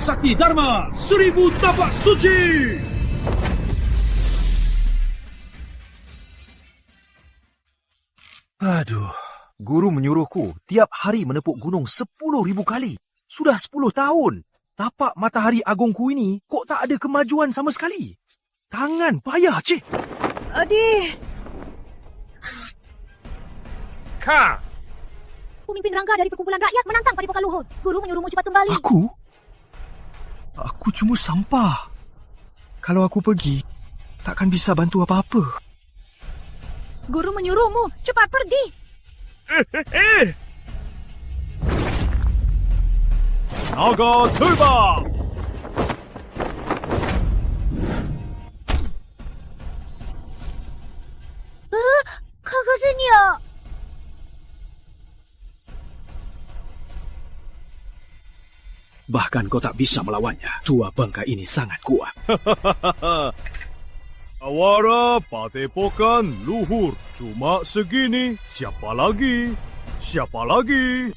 Sakti Dharma 1000 tapak suci. Aduh, guru menyuruhku tiap hari menepuk gunung 10,000 kali. Sudah 10 tahun. Tapak matahari agungku ini kok tak ada kemajuan sama sekali. Tangan payah, cik. Adik. Kak. Pemimpin Rangga dari perkumpulan rakyat menantang Padepokan Luhur. Guru menyuruhmu cepat kembali. Aku cuma sampah. Kalau aku pergi, takkan bisa bantu apa-apa. Guru menyuruhmu cepat pergi. Naga terbang. Kagazenya. Bahkan kau tak bisa melawannya. Tua bangka ini sangat kuat. Awara Padepokan Luhur. Cuma segini. Siapa lagi? Siapa lagi?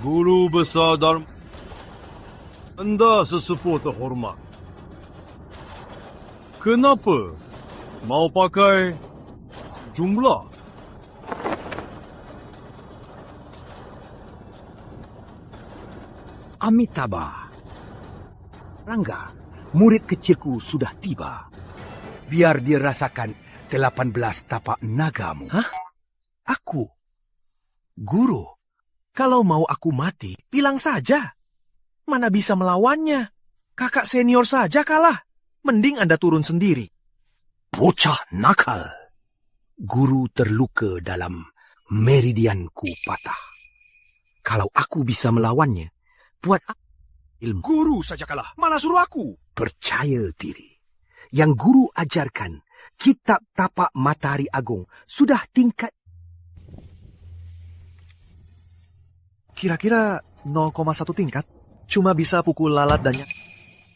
Guru Besar Dharma. Anda sesepuh terhormat. Kenapa mau pakai jumlah? Amitabha. Rangga, murid kecilku sudah tiba. Biar dia rasakan 18 tapak nagamu. Hah? Aku? Guru, kalau mau aku mati, bilang saja. Mana bisa melawannya? Kakak senior saja kalah. Mending Anda turun sendiri. Bocah nakal. Guru terluka dalam meridianku patah. Kalau aku bisa melawannya, buat ilmu. Guru saja kalah. Mana suruh aku? Percaya diri. Yang guru ajarkan, kitab tapak matahari agung, sudah tingkat. Kira-kira 0,1 tingkat. Cuma bisa pukul lalat dan...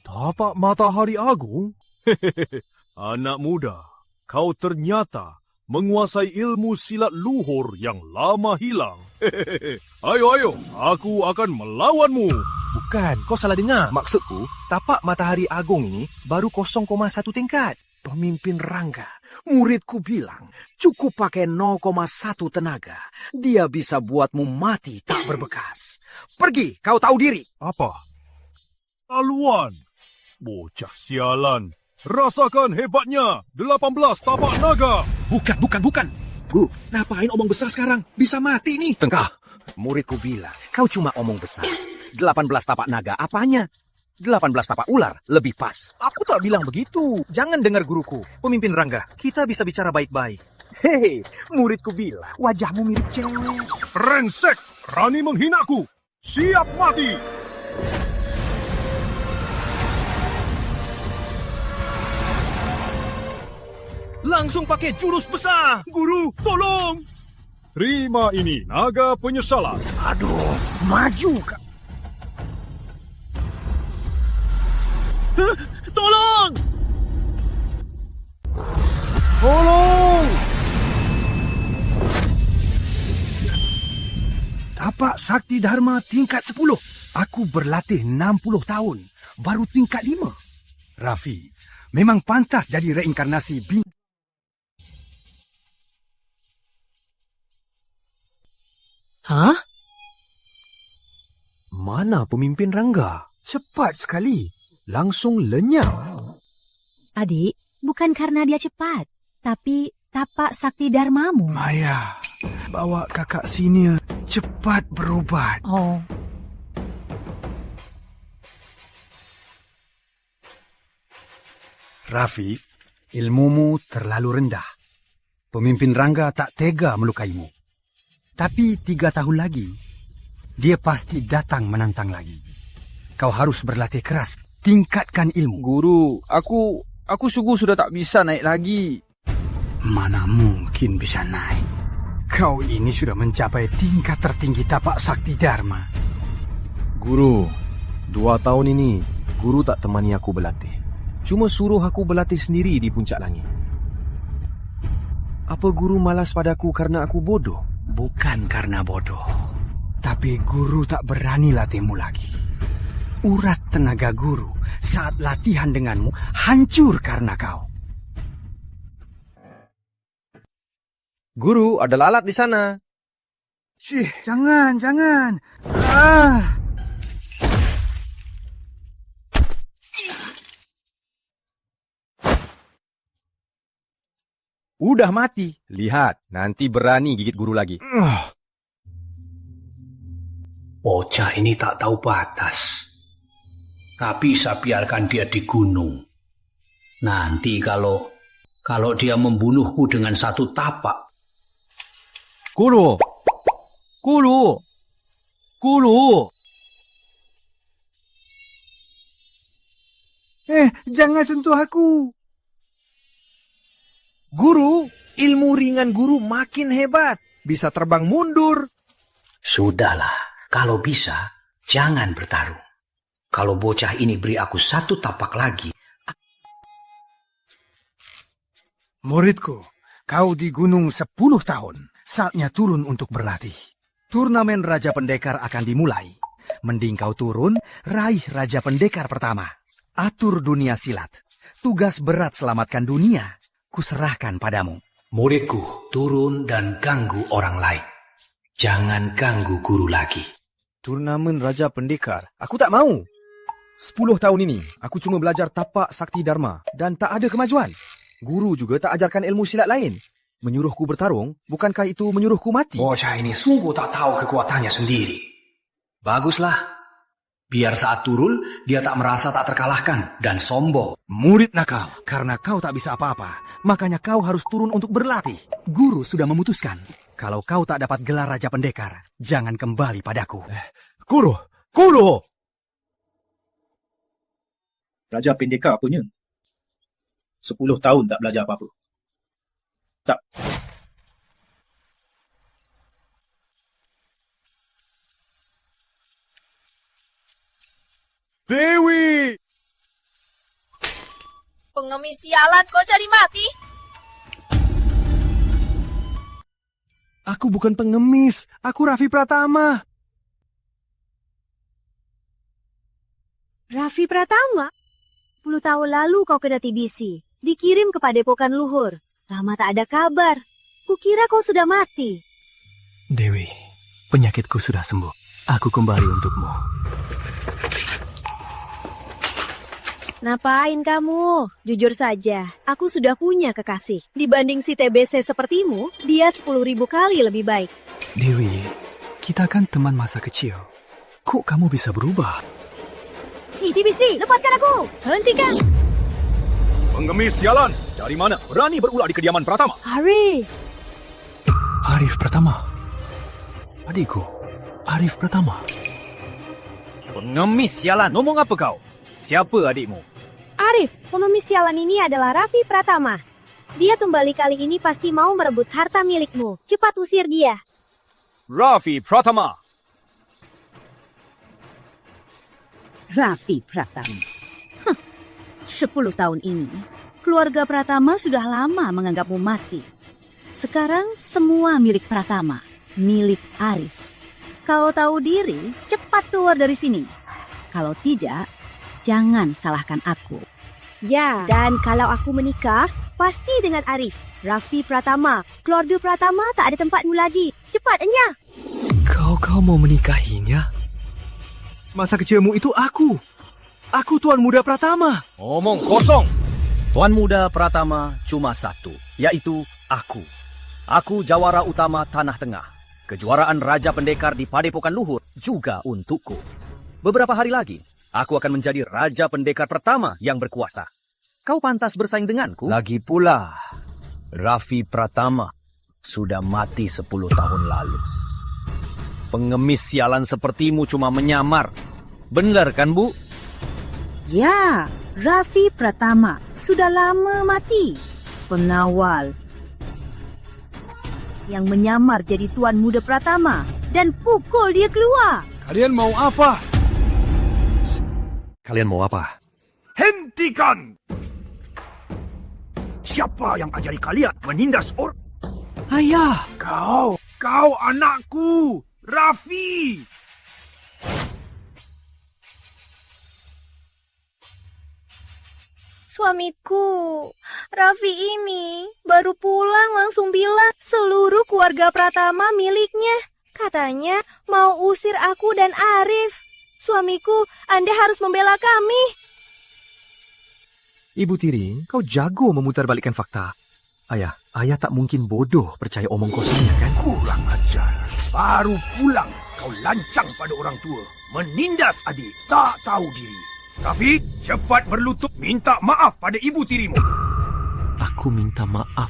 Tapak matahari agung? Anak muda, kau ternyata menguasai ilmu silat luhur yang lama hilang. Ayo, aku akan melawanmu. Bukan, kau salah dengar. Maksudku, tapak matahari agung ini baru 0,1 tingkat. Pemimpin Rangga, muridku bilang, cukup pakai 0,1 tenaga. Dia bisa buatmu mati tak berbekas. Pergi, kau tahu diri. Apa? Laluan. Bocah sialan. Rasakan hebatnya 18 tapak naga. Bukan. Guru, ngapain omong besar sekarang? Bisa mati nih. Tengah. Muridku bilang, kau cuma omong besar. 18 tapak naga apanya? 18 tapak ular lebih pas. Aku tak bilang begitu. Jangan dengar guruku. Pemimpin Rangga, kita bisa bicara baik-baik. Hei, muridku bilang, wajahmu mirip cewek. Brengsek, berani menghinaku. Siap mati. Langsung pakai jurus besar. Guru, tolong. Terima ini naga penyesalan. Aduh, maju kak. Tolong! Tolong! Tapak Sakti Dharma tingkat 10. Aku berlatih 60 tahun. Baru tingkat 5. Raffi, memang pantas jadi reinkarnasi bintang. Hah? Mana pemimpin Rangga? Cepat sekali. Langsung lenyap. Adik, bukan karena dia cepat, tapi tapak sakti dharmamu. Maya, bawa kakak sini cepat berobat. Oh. Raffi, ilmumu terlalu rendah. Pemimpin Rangga tak tega melukaimu. Tapi 3 tahun lagi, dia pasti datang menantang lagi. Kau harus berlatih keras, tingkatkan ilmu. Guru, aku sungguh sudah tak bisa naik lagi. Mana mungkin bisa naik? Kau ini sudah mencapai tingkat tertinggi tapak Sakti Dharma. Guru, 2 tahun ini, guru tak temani aku berlatih. cuma suruh aku berlatih sendiri di puncak langit. Apa guru malas padaku karena aku bodoh? Bukan karena bodoh, tapi guru tak berani latihmu lagi. Urat tenaga guru saat latihan denganmu hancur karena kau. Guru, ada lalat di sana. Jangan. Udah mati. Lihat, nanti berani gigit guru lagi. Bocah ini tak tahu batas. Tapi saya biarkan dia di gunung. Nanti kalau dia membunuhku dengan satu tapak. Guru! Jangan sentuh aku. Guru, ilmu ringan guru makin hebat. Bisa terbang mundur. Sudahlah, kalau bisa, jangan bertarung. Kalau bocah ini beri aku satu tapak lagi. Muridku, kau di gunung 10 tahun. Saatnya turun untuk berlatih. Turnamen Raja Pendekar akan dimulai. Mending kau turun, raih Raja Pendekar pertama. Atur dunia silat. Tugas berat selamatkan dunia. Kuserahkan padamu. Muridku, turun dan ganggu orang lain. Jangan ganggu guru lagi. Turnamen Raja Pendekar. Aku tak mau. 10 tahun ini, aku cuma belajar tapak sakti dharma dan tak ada kemajuan. Guru juga tak ajarkan ilmu silat lain. Menyuruhku bertarung, bukankah itu menyuruhku mati? Bocah ini sungguh tak tahu kekuatannya sendiri. Baguslah. Biar saat turun, dia tak merasa tak terkalahkan dan sombong. Murid nakal, karena kau tak bisa apa-apa, makanya kau harus turun untuk berlatih. Guru sudah memutuskan, kalau kau tak dapat gelar Raja Pendekar, jangan kembali padaku. Guru! Raja Pendekar punya 10 tahun tak belajar apa-apa. Tak. Dewi! Pengemis sialan, kau cari mati? Aku bukan pengemis, aku Raffi Pratama. Raffi Pratama? 10 tahun lalu kau kena TBC. Dikirim ke padepokan luhur. Lama tak ada kabar. Kukira kau sudah mati. Dewi, penyakitku sudah sembuh. Aku kembali untukmu. Ngapain kamu? Jujur saja, aku sudah punya kekasih. Dibanding si TBC sepertimu, dia 10.000 kali lebih baik. Dewi, kita kan teman masa kecil. Kok kamu bisa berubah? Si TBC, lepaskan aku! Hentikan! Pengemis sialan! Dari mana berani berulah di kediaman Pratama? Arif! Arif Pratama. Adikku, Arif Pratama. Pengemis sialan! Ngomong apa kau? Siapa adikmu? Arif, pengemis sialan ini adalah Raffi Pratama. Dia tumbali kali ini pasti mau merebut harta milikmu. Cepat usir dia. Raffi Pratama! Raffi Pratama. 10 tahun ini, keluarga Pratama sudah lama menganggapmu mati. Sekarang semua milik Pratama, milik Arif. Kau tahu diri, cepat keluar dari sini. Kalau tidak, jangan salahkan aku. Ya, dan kalau aku menikah, pasti dengan Arif. Raffi Pratama, keluarga Pratama tak ada tempatmu lagi. Cepat, enyah! Kau mau menikahinya? Masa kecilmu itu aku. Aku Tuan Muda Pratama. Omong kosong! Tuan Muda Pratama cuma satu, yaitu aku. Aku jawara utama Tanah Tengah. Kejuaraan Raja Pendekar di Padepokan Luhur juga untukku. Beberapa hari lagi, aku akan menjadi Raja Pendekar pertama yang berkuasa. Kau pantas bersaing denganku. Lagi pula, Raffi Pratama sudah mati 10 tahun lalu. Pengemis sialan sepertimu cuma menyamar. Benar kan, Bu? Ya, Raffi Pratama sudah lama mati. Pengawal yang menyamar jadi Tuan Muda Pratama dan pukul dia keluar. Kalian mau apa? Kalian mau apa? Hentikan! Siapa yang ajari kalian menindas orang? Ayah! Kau anakku, Raffi! Suamiku, Raffi ini baru pulang langsung bilang seluruh keluarga Pratama miliknya. Katanya mau usir aku dan Arif. Suamiku, Anda harus membela kami. Ibu Tiri, kau jago memutarbalikkan fakta. Ayah tak mungkin bodoh percaya omong kosongnya kan? Kurang ajar. Baru pulang kau lancang pada orang tua. Menindas adik, tak tahu diri. Raffi, cepat berlutut minta maaf pada ibu tirimu. Aku minta maaf.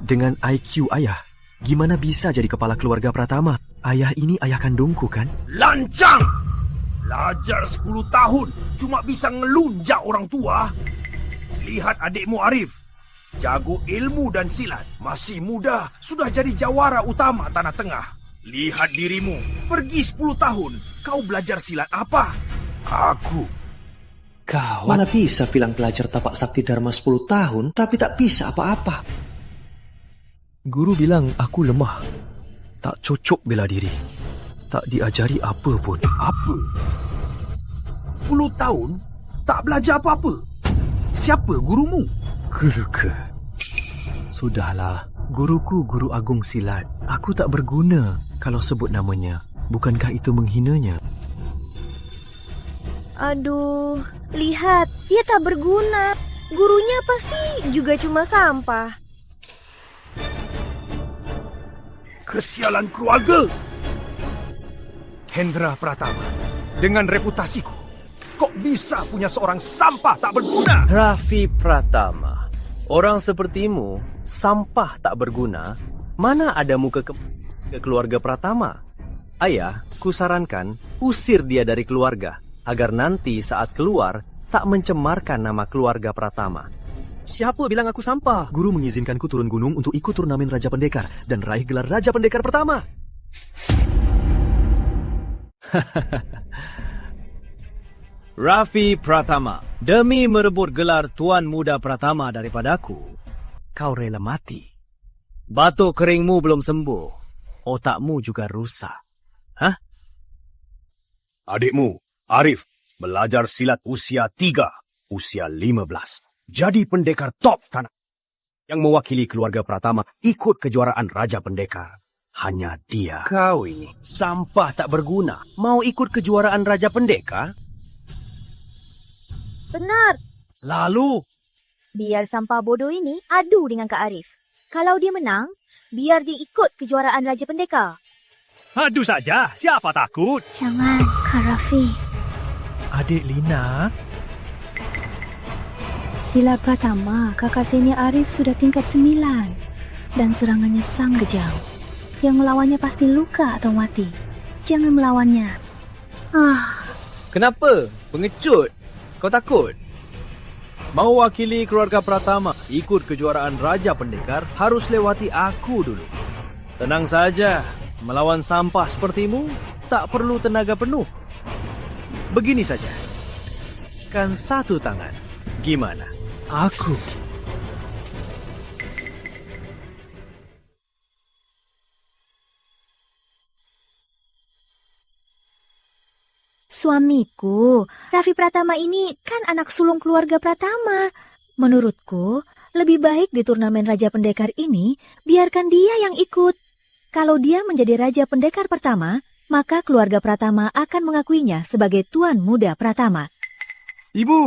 Dengan IQ ayah, gimana bisa jadi kepala keluarga Pratama? Ayah ini ayah kandungku kan? Lancang! Belajar 10 tahun cuma bisa ngelunjak orang tua. Lihat adikmu Arif. Jago ilmu dan silat. Masih muda, sudah jadi jawara utama Tanah Tengah. Lihat dirimu, pergi 10 tahun. Kau belajar silat apa? Aku. Gawat. Mana bisa bilang belajar tapak sakti dharma 10 tahun, tapi tak bisa apa-apa. Guru bilang aku lemah. Tak cocok bela diri. Tak diajari apa pun. Apa? 10 tahun tak belajar apa-apa. Siapa gurumu? Guruku. Sudahlah. Guruku guru agung silat. Aku tak berguna kalau sebut namanya. Bukankah itu menghinanya? Aduh, lihat, dia tak berguna. Gurunya pasti juga cuma sampah. Kesialan keluarga. Hendra Pratama, dengan reputasiku, kok bisa punya seorang sampah tak berguna? Raffi Pratama, orang sepertimu, sampah tak berguna, mana ada muka ke keluarga Pratama? Ayah, kusarankan, usir dia dari keluarga, agar nanti saat keluar, tak mencemarkan nama keluarga Pratama. Siapa bilang aku sampah? Guru mengizinkanku turun gunung untuk ikut turnamen Raja Pendekar dan raih gelar Raja Pendekar pertama. Raffi Pratama, demi merebut gelar Tuan Muda Pratama daripadaku, kau rela mati. Batuk keringmu belum sembuh, otakmu juga rusak. Hah? Adikmu, Arif, belajar silat usia 3, usia 15. Jadi pendekar top tanah. Yang mewakili keluarga Pratama ikut kejuaraan Raja Pendekar. Hanya dia. Kau ini sampah tak berguna. Mau ikut kejuaraan Raja Pendekar? Benar. Lalu? Biar sampah bodoh ini adu dengan Kak Arif. Kalau dia menang, biar dia ikut kejuaraan Raja Pendekar. Adu saja, siapa takut? Jangan, Kak Raffi. Adik Lina. Silat Pratama, kakak senior Arif sudah tingkat 9. Dan serangannya sang kejam. Yang melawannya pasti luka atau mati. Jangan melawannya. Kenapa? Pengecut? Kau takut? Mau wakili keluarga Pratama ikut kejuaraan Raja Pendekar harus lewati aku dulu. Tenang saja, melawan sampah sepertimu tak perlu tenaga penuh. Begini saja. Kan satu tangan. Gimana? Aku. Suamiku, Raffi Pratama ini kan anak sulung keluarga Pratama. Menurutku, lebih baik di turnamen Raja Pendekar ini, biarkan dia yang ikut. Kalau dia menjadi Raja Pendekar pertama, maka keluarga Pratama akan mengakuinya sebagai Tuan Muda Pratama. Ibu!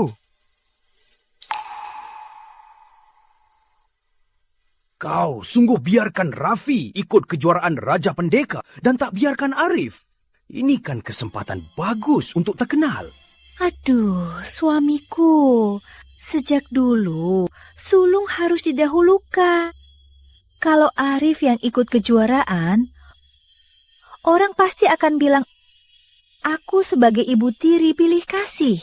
Kau sungguh biarkan Raffi ikut kejuaraan Raja Pendekar dan tak biarkan Arif. Ini kan kesempatan bagus untuk terkenal. Aduh, suamiku. Sejak dulu, sulung harus didahulukan. Kalau Arif yang ikut kejuaraan, orang pasti akan bilang, aku sebagai ibu tiri pilih kasih.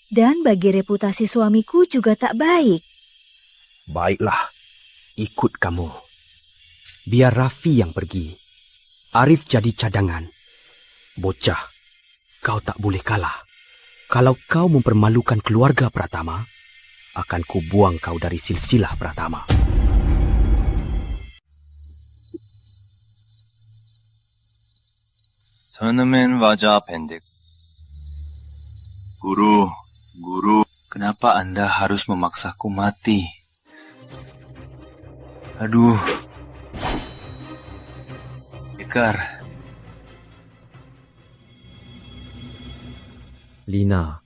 Dan bagi reputasi suamiku juga tak baik. Baiklah, ikut kamu. Biar Raffi yang pergi. Arif jadi cadangan. Bocah, kau tak boleh kalah. Kalau kau mempermalukan keluarga Pratama, akan kubuang kau dari silsilah Pratama. Tournament Raja Pendek. Guru, kenapa Anda harus memaksaku mati? Aduh. Pendekar. Lina,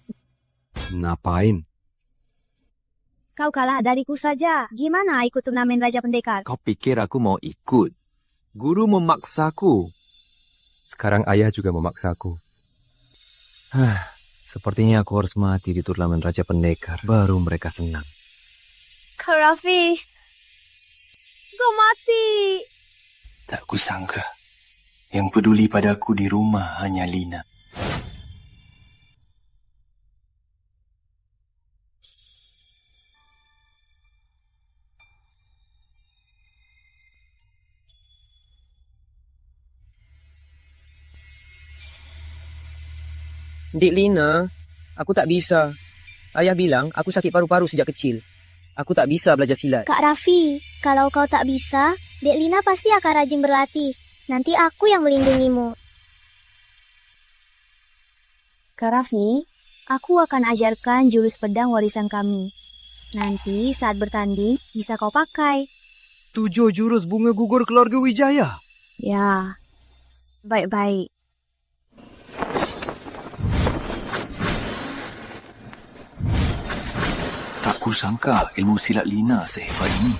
ngapain? Kau kalah dariku saja. Gimana ikut turnamen Raja Pendekar? Kau pikir aku mau ikut? Guru memaksaku. Sekarang ayah juga memaksaku. Sepertinya aku harus mati di turnamen Raja Pendekar. Baru mereka senang. Kak Raffi, kau mati. Tak kusangka. Yang peduli padaku di rumah hanya Lina. Dik Lina, aku tak bisa. Ayah bilang aku sakit paru-paru sejak kecil. Aku tak bisa belajar silat. Kak Raffi, kalau kau tak bisa, Dek Lina pasti akan rajin berlatih. Nanti aku yang melindungimu. Kak Raffi, aku akan ajarkan jurus pedang warisan kami. Nanti saat bertanding, bisa kau pakai. 7 jurus bunga gugur keluarga Wijaya? Ya, baik-baik. Tak kusangka ilmu silat Lina sehebat ini.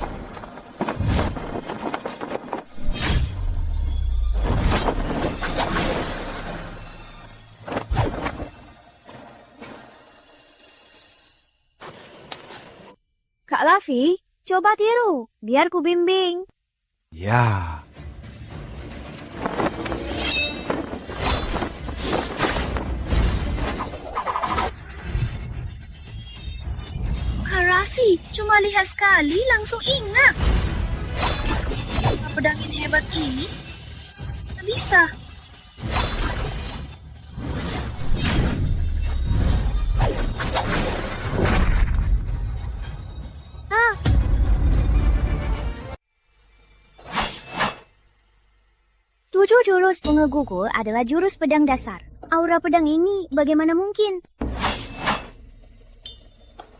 Kak Raffi, coba tiru, biar ku bimbing. Ya. Kak Raffi, cuma lihat sekali langsung ingat. Pedang yang hebat ini? Tak bisa. Ah. Tujuh jurus bunga gugur adalah jurus pedang dasar. Aura pedang ini bagaimana mungkin?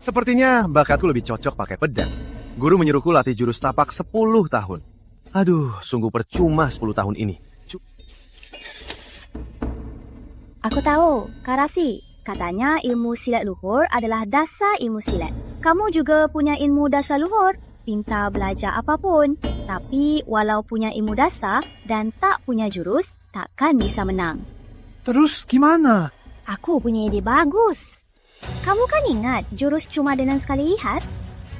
Sepertinya bakatku lebih cocok pakai pedang. Guru menyuruhku latih jurus tapak 10 tahun. Aduh, sungguh percuma 10 tahun ini. Aku tahu, Kak Raffi. Katanya ilmu silat luhur adalah dasar ilmu silat. Kamu juga punya ilmu dasar luhur. Pintar belajar apapun. Tapi walau punya ilmu dasar dan tak punya jurus, takkan bisa menang. Terus gimana? Aku punya ide bagus. Kamu kan ingat jurus cuma dengan sekali lihat?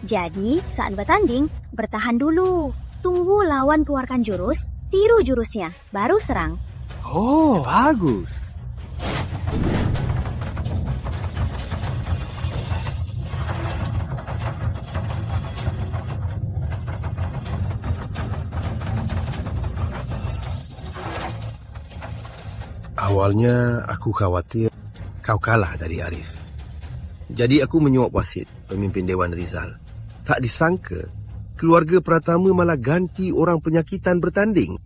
Jadi saat bertanding, bertahan dulu. Tunggu lawan keluarkan jurus, tiru jurusnya, baru serang. Oh, bagus. Awalnya aku khawatir kau kalah dari Arif. Jadi aku menyuap wasit, pemimpin Dewan Rizal. Tak disangka, keluarga Pratama malah ganti orang penyakitan bertanding.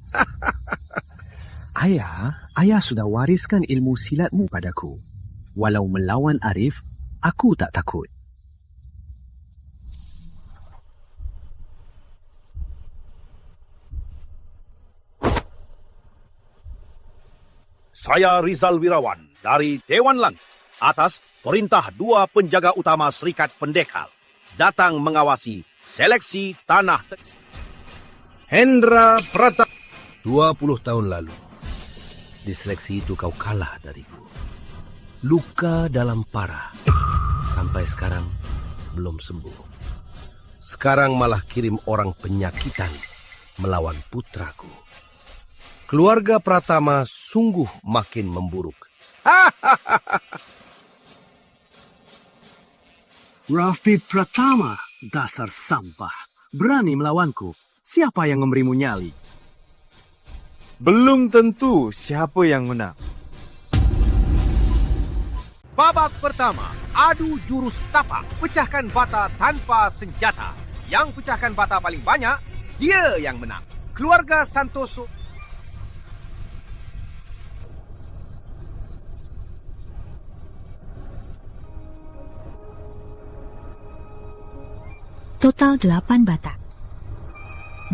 Ayah sudah wariskan ilmu silatmu padaku. Walau melawan Arif, aku tak takut. Saya Rizal Wirawan dari Dewan Langit atas perintah 2 penjaga utama Serikat Pendekar datang mengawasi seleksi tanah. Hendra Pratama. 20 tahun lalu, di seleksi itu kau kalah dariku. Luka dalam parah. Sampai sekarang belum sembuh. Sekarang malah kirim orang penyakitan melawan putraku. Keluarga Pratama sungguh makin memburuk. Raffi Pratama, dasar sampah. Berani melawanku. Siapa yang memberimu nyali? Belum tentu siapa yang menang. Babak pertama adu jurus tapak, pecahkan bata tanpa senjata. Yang pecahkan bata paling banyak, dia yang menang. Keluarga Santoso. Total 8 bata.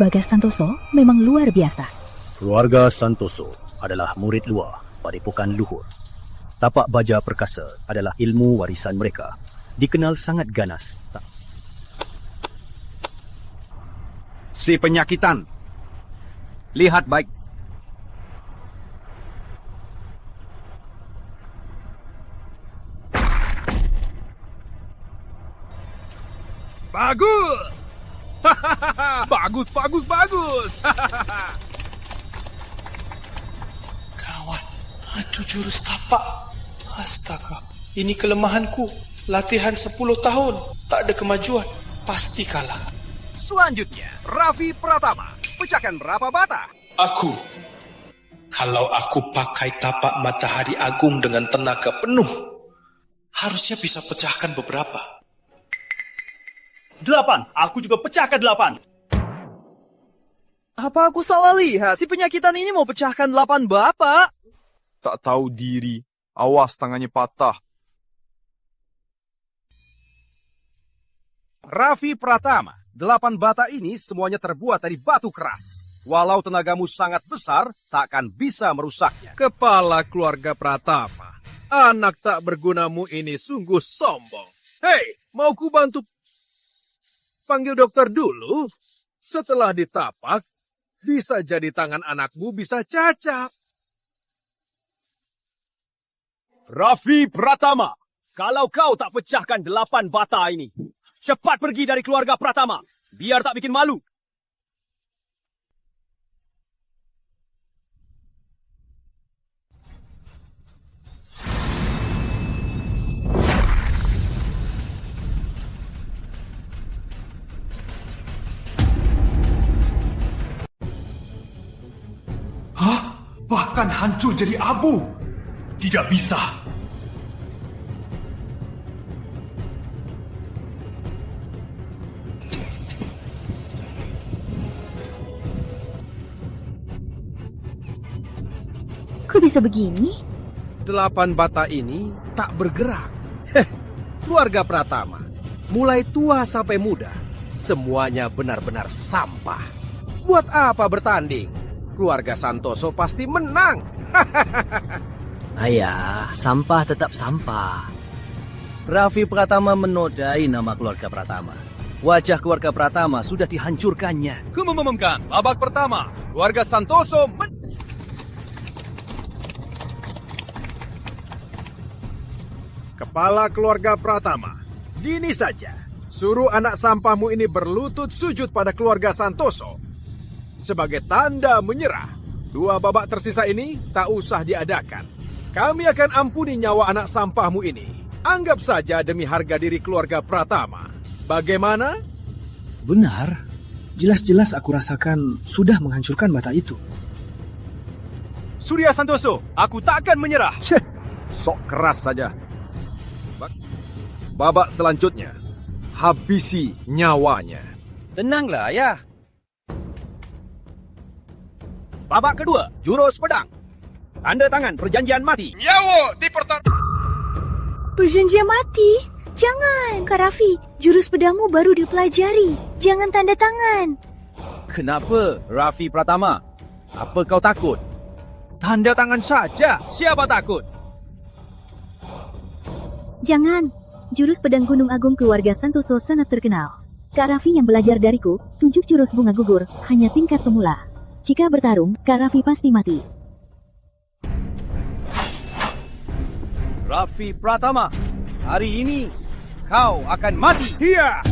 Bagas Santoso memang luar biasa. Keluarga Santoso adalah murid luar Padepokan Luhur. Tapak baja perkasa adalah ilmu warisan mereka. Dikenal sangat ganas. Si penyakitan. Lihat baik. Bagus! Bagus! Kawan, adu jurus tapak. Astaga, ini kelemahanku. Latihan 10 tahun, tak ada kemajuan. Pasti kalah. Selanjutnya, Raffi Pratama. Pecahkan berapa bata? Aku. Kalau aku pakai tapak matahari agung dengan tenaga penuh, harusnya bisa pecahkan beberapa. 8. Aku juga pecahkan 8. Apa aku salah lihat? Si penyakitan ini mau pecahkan 8 bapak. Tak tahu diri. Awas tangannya patah. Raffi Pratama. 8 bata ini semuanya terbuat dari batu keras. Walau tenagamu sangat besar, tak akan bisa merusaknya. Kepala keluarga Pratama. Anak tak bergunamu ini sungguh sombong. Hei, mau ku bantu panggil dokter dulu? Setelah ditapak, bisa jadi tangan anakmu bisa cacat. Raffi Pratama, kalau kau tak pecahkan 8 bata ini, cepat pergi dari keluarga Pratama, biar tak bikin malu. Bahkan hancur jadi abu. Tidak bisa. Kok bisa begini? 8 bata ini tak bergerak. Keluarga Pratama, mulai tua sampai muda, semuanya benar-benar sampah. Buat apa bertanding? Keluarga Santoso pasti menang. Ayah, sampah tetap sampah. Raffi Pratama menodai nama keluarga Pratama. Wajah keluarga Pratama sudah dihancurkannya. Ku mengumumkan babak pertama, keluarga Santoso Kepala keluarga Pratama, dini saja. Suruh anak sampahmu ini berlutut sujud pada keluarga Santoso. Sebagai tanda menyerah, 2 babak tersisa ini tak usah diadakan. Kami akan ampuni nyawa anak sampahmu ini. Anggap saja demi harga diri keluarga Pratama. Bagaimana? Benar. Jelas-jelas aku rasakan sudah menghancurkan bata itu. Surya Santoso, aku tak akan menyerah. Sok keras saja. Babak selanjutnya, habisi nyawanya. Tenanglah, ayah. Babak kedua, jurus pedang. Tanda tangan perjanjian mati. Nyawa di Perjanjian mati? Jangan, Kak Raffi. Jurus pedangmu baru dipelajari. Jangan tanda tangan. Kenapa, Raffi Pratama? Apa kau takut? Tanda tangan saja. Siapa takut? Jangan. Jurus pedang Gunung Agung keluarga Santoso sangat terkenal. Kak Raffi yang belajar dariku, 7 jurus bunga gugur, hanya tingkat pemula. Jika bertarung, Kak Raffi pasti mati. Raffi Pratama, hari ini kau akan mati. Iya.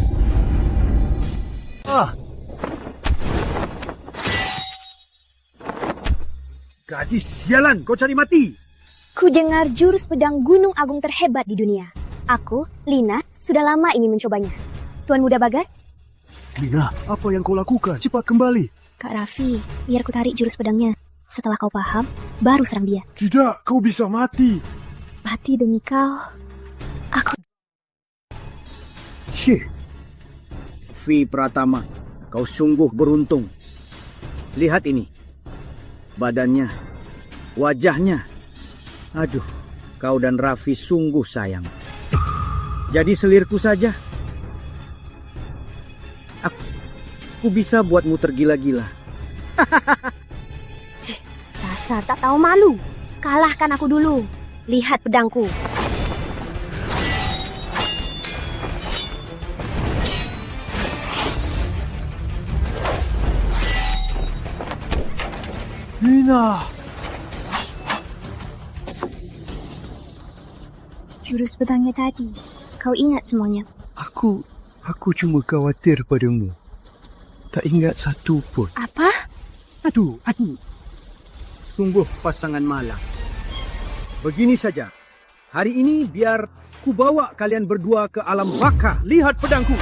Gadis sialan, kau cari mati. Ku dengar jurus pedang Gunung Agung terhebat di dunia. Aku, Lina, sudah lama ingin mencobanya. Tuan Muda Bagas? Lina, apa yang kau lakukan? Cepat kembali. Kak Raffi, biar ku tarik jurus pedangnya. Setelah kau paham, baru serang dia. Tidak, kau bisa mati. Mati demi kau. Aku Cih. Vi Pratama, kau sungguh beruntung. Lihat ini. Badannya, wajahnya. Aduh, kau dan Raffi sungguh sayang. Jadi selirku saja. Aku bisa buatmu tergila-gila. Cih, dasar tak tahu malu. Kalahkan aku dulu. Lihat pedangku. Lina. Jurus pedangnya tadi. Kau ingat semuanya? Aku cuma khawatir padamu. Tak ingat satu pun. Apa? Aduh. Sungguh pasangan malang. Begini saja. Hari ini biar ku bawa kalian berdua ke alam baka. Lihat pedangku.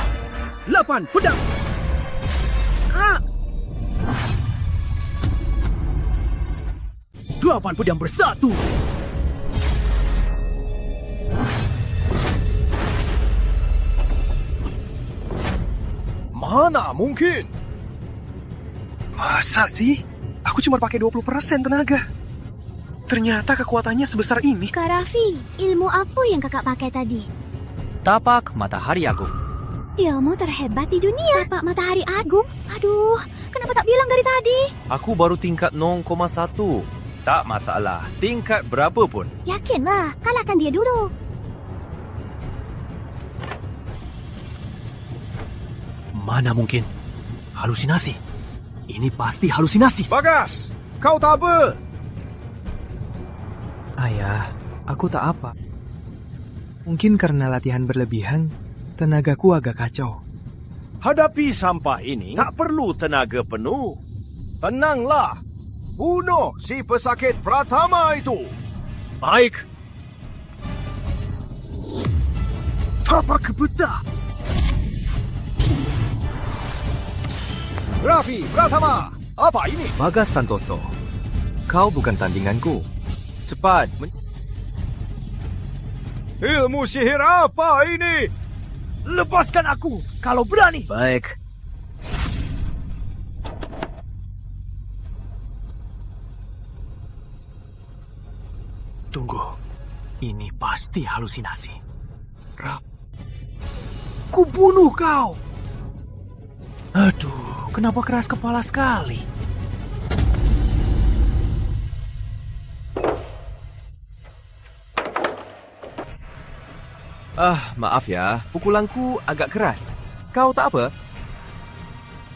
8 pedang. Ah! 8 pedang bersatu. Mana mungkin? Masa sih? Aku cuma pakai 20% tenaga. Ternyata kekuatannya sebesar ini. Kak Raffi, ilmu apa yang kakak pakai tadi? Tapak Matahari Agung. Ilmu terhebat di dunia. Tapak Matahari Agung? Aduh, kenapa tak bilang dari tadi? Aku baru tingkat 0,1. Tak masalah, tingkat berapa pun. Yakinlah, kalahkan dia dulu. Mana mungkin? Halusinasi. Ini pasti halusinasi. Bagas, kau tak apa? Ayah, aku tak apa. Mungkin karena latihan berlebihan, tenagaku agak kacau. Hadapi sampah ini tak perlu tenaga penuh. Tenanglah. Bunuh si pesakit Pratama itu. Baik. Tapak kebedah. Raffi Pratama, apa ini? Bagas Santoso, kau bukan tandinganku. Cepat. Ilmu sihir apa ini? Lepaskan aku kalau berani. Baik. Tunggu, ini pasti halusinasi. Ku bunuh kau. Aduh, kenapa keras kepala sekali? Maaf ya, pukulanku agak keras. Kau tak apa?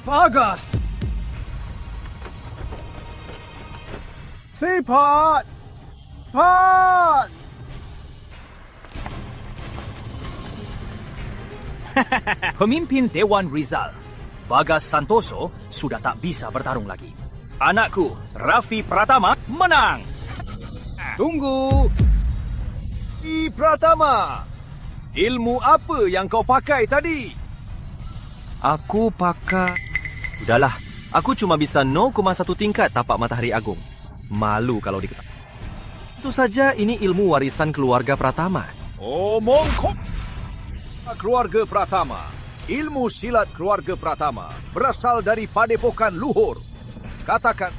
Bagas. Cepat. Cepat. Pemimpin Dewan Rizal, Bagas Santoso sudah tak bisa bertarung lagi. Anakku, Raffi Pratama, menang. Tunggu. Raffi Pratama, ilmu apa yang kau pakai tadi? Aku pakai... Udahlah, aku cuma bisa 0,1 tingkat tapak Matahari Agung. Malu kalau diketahui. Tentu saja ini ilmu warisan keluarga Pratama. Omong kok. Keluarga Pratama, ilmu silat keluarga Pratama berasal dari padepokan luhur. Katakan,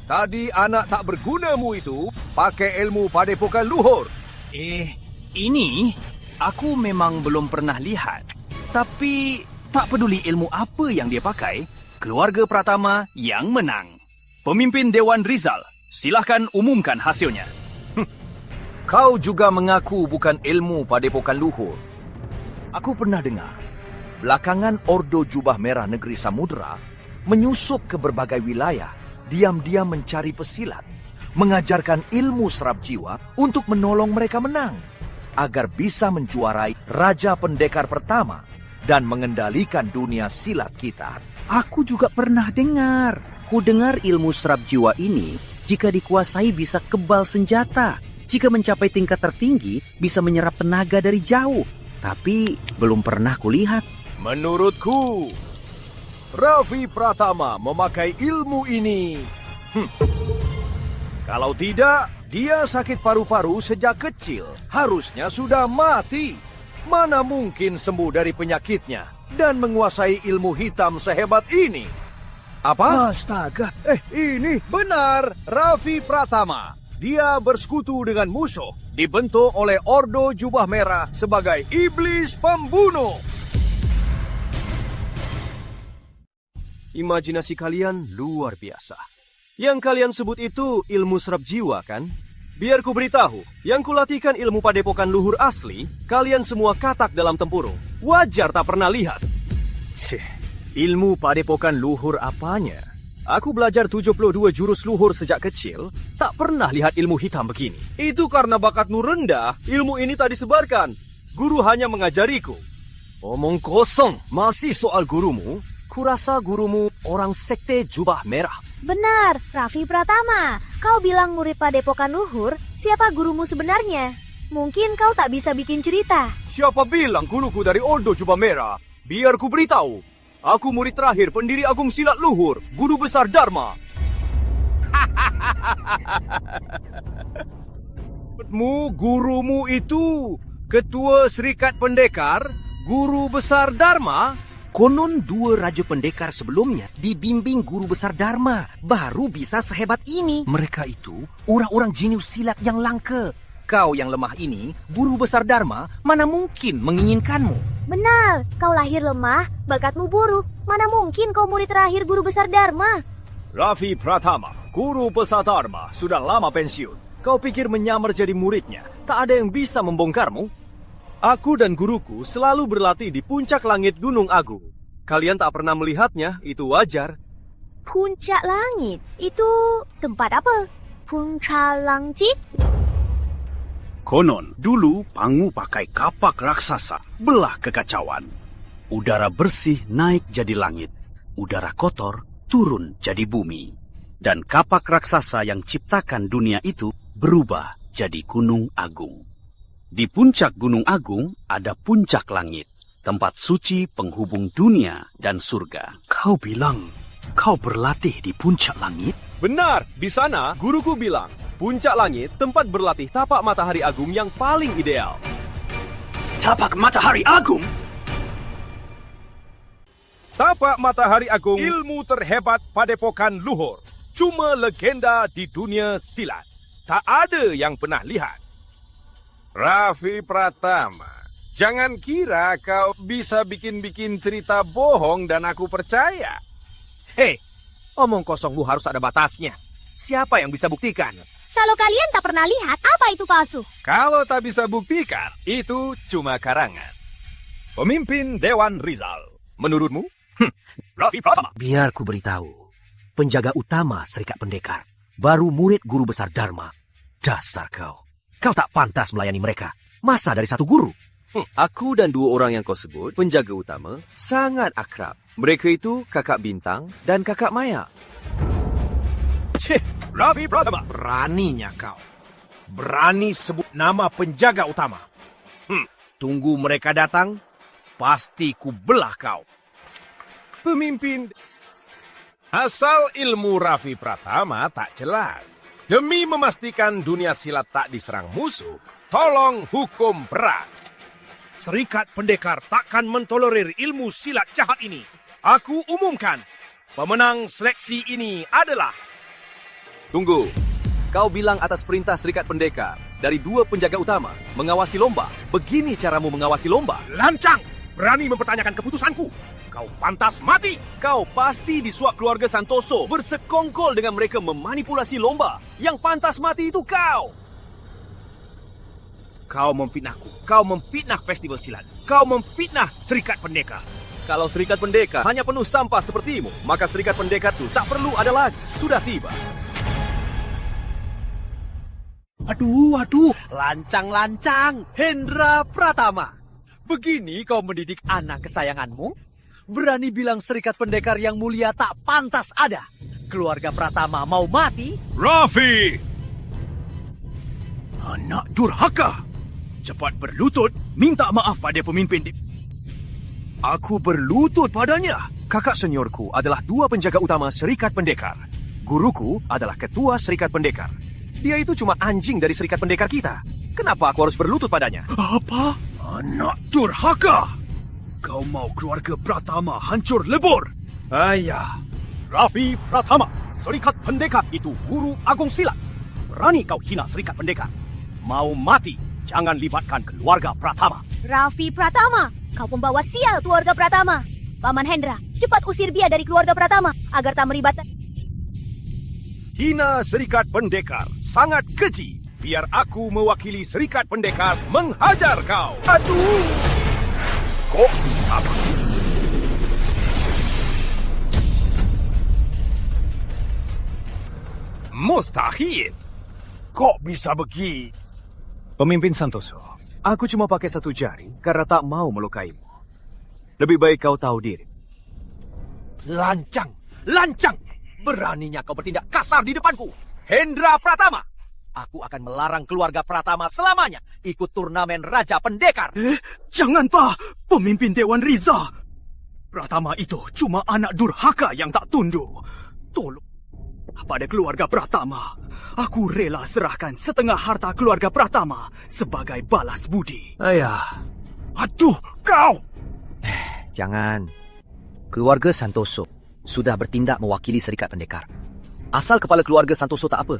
tadi anak tak bergunamu itu pakai ilmu padepokan luhur. Ini aku memang belum pernah lihat. Tapi tak peduli ilmu apa yang dia pakai, keluarga Pratama yang menang. Pemimpin Dewan Rizal, silahkan umumkan hasilnya. Kau juga mengaku bukan ilmu padepokan luhur. Aku pernah dengar, belakangan Ordo Jubah Merah Negeri Samudera menyusup ke berbagai wilayah, diam-diam mencari pesilat, mengajarkan ilmu serap jiwa untuk menolong mereka menang, agar bisa menjuarai Raja Pendekar pertama dan mengendalikan dunia silat kita. Aku juga pernah dengar. Ku dengar ilmu serap jiwa ini, jika dikuasai bisa kebal senjata. Jika mencapai tingkat tertinggi, bisa menyerap tenaga dari jauh. Tapi belum pernah kulihat. Menurutku, Raffi Pratama memakai ilmu ini. Kalau tidak, dia sakit paru-paru sejak kecil. Harusnya sudah mati. mana mungkin sembuh dari penyakitnya dan menguasai ilmu hitam sehebat ini? Apa? Astaga. Ini benar, Raffi Pratama. Dia bersekutu dengan musuh, dibentuk oleh Ordo Jubah Merah sebagai iblis pembunuh. Imajinasi kalian luar biasa. Yang kalian sebut itu ilmu serap jiwa, kan? Biar ku beritahu, yang kulatihkan ilmu padepokan luhur asli, kalian semua katak dalam tempurung. Wajar tak pernah lihat. Ilmu padepokan luhur apanya? Aku belajar 72 jurus luhur sejak kecil, tak pernah lihat ilmu hitam begini. Itu karena bakatmu rendah, ilmu ini tak disebarkan. Guru hanya mengajariku. Omong kosong, masih soal gurumu? Kurasa gurumu orang sekte jubah merah. Benar, Raffi Pratama. Kau bilang murid padepokan luhur, siapa gurumu sebenarnya? Mungkin kau tak bisa bikin cerita. Siapa bilang guruku dari Ordo Jubah Merah? Biar ku beritahu. Aku murid terakhir pendiri Agung Silat Luhur, Guru Besar Dharma. Gurumu itu Ketua Serikat Pendekar, Guru Besar Dharma? Konon 2 Raja Pendekar sebelumnya dibimbing Guru Besar Dharma, baru bisa sehebat ini. Mereka itu orang-orang jenius silat yang langka. Kau yang lemah ini, Guru Besar Dharma, mana mungkin menginginkanmu? Benar, kau lahir lemah, bakatmu buruk. Mana mungkin kau murid terakhir Guru Besar Dharma? Raffi Pratama, Guru Besar Dharma, sudah lama pensiun. Kau pikir menyamar jadi muridnya, tak ada yang bisa membongkarmu? Aku dan guruku selalu berlatih di puncak langit Gunung Agung. Kalian tak pernah melihatnya, itu wajar. Puncak langit? Itu tempat apa? Puncak langit? Konon, dulu Pangu pakai kapak raksasa, belah kekacauan. Udara bersih naik jadi langit, udara kotor turun jadi bumi. Dan kapak raksasa yang ciptakan dunia itu berubah jadi Gunung Agung. Di puncak Gunung Agung ada puncak langit, tempat suci penghubung dunia dan surga. Kau bilang kau berlatih di puncak langit? Benar, di sana guruku bilang, puncak langit tempat berlatih tapak matahari agung yang paling ideal. Tapak matahari agung? Tapak matahari agung, ilmu terhebat padepokan luhur. Cuma legenda di dunia silat. Tak ada yang pernah lihat. Raffi Pratama, jangan kira kau bisa bikin-bikin cerita bohong dan aku percaya. Hei, omong kosongmu harus ada batasnya. Siapa yang bisa buktikan? Kalau kalian tak pernah lihat, apa itu palsu? Kalau tak bisa buktikan, itu cuma karangan. Pemimpin Dewan Rizal, menurutmu? Raffi Pratama. Biar ku beritahu. Penjaga utama Serikat Pendekar, baru murid Guru Besar Dharma. Dasar kau. Kau tak pantas melayani mereka. Masa dari satu guru? Aku dan 2 orang yang kau sebut, penjaga utama, sangat akrab. Mereka itu Kakak Bintang dan Kakak Maya. Raffi Pratama. Beraninya kau. Berani sebut nama penjaga utama. Tunggu mereka datang, pasti ku belah kau. Pemimpin. Asal ilmu Raffi Pratama tak jelas. Demi memastikan dunia silat tak diserang musuh, tolong hukum berat. Serikat Pendekar takkan mentolerir ilmu silat jahat ini. Aku umumkan, pemenang seleksi ini adalah... Tunggu, kau bilang atas perintah Serikat Pendekar, dari 2 penjaga utama, mengawasi lomba. Begini caramu mengawasi lomba? Lancang! Berani mempertanyakan keputusanku. Kau pantas mati. Kau pasti disuap keluarga Santoso bersekongkol dengan mereka memanipulasi lomba. Yang pantas mati itu kau. Kau memfitnahku. Kau memfitnah festival silat. Kau memfitnah Serikat Pendekar. Kalau Serikat Pendekar hanya penuh sampah sepertimu, maka Serikat Pendekar itu tak perlu ada lagi. Sudah tiba. Aduh, lancang-lancang. Hendra Pratama. Begini kau mendidik anak kesayanganmu? Berani bilang Serikat Pendekar yang mulia tak pantas ada? Keluarga Pratama mau mati? Raffi! Anak durhaka! Cepat berlutut, minta maaf pada pemimpin. Aku berlutut padanya. Kakak seniorku adalah 2 penjaga utama Serikat Pendekar. Guruku adalah ketua Serikat Pendekar. Dia itu cuma anjing dari Serikat Pendekar kita. Kenapa aku harus berlutut padanya? Apa? Anak durhaka! Kau mau keluarga Pratama hancur lebur? Ayah! Raffi Pratama, Serikat Pendekar itu guru agung silat. Berani kau hina Serikat Pendekar? Mau mati, jangan libatkan keluarga Pratama. Raffi Pratama, kau pembawa sial keluarga Pratama. Paman Hendra, cepat usir dia dari keluarga Pratama agar tak melibatkan. Hina Serikat Pendekar sangat keji. Biar aku mewakili Serikat Pendekar menghajar kau. Aduh! Kok apa? Mustahil. Kok bisa begitu? Pemimpin Santoso, aku cuma pakai satu jari karena tak mau melukaimu. Lebih baik kau tahu diri. Lancang! Lancang! Beraninya kau bertindak kasar di depanku. Hendra Pratama! Aku akan melarang keluarga Pratama selamanya ikut turnamen Raja Pendekar. Jangan, Pak! Pemimpin Dewan Riza! Pratama itu cuma anak durhaka yang tak tunduk. Tolong pada keluarga Pratama. Aku rela serahkan setengah harta keluarga Pratama sebagai balas budi. Ayah. Aduh, kau! Jangan. Keluarga Santoso sudah bertindak mewakili Serikat Pendekar. Asal kepala keluarga Santoso tak apa,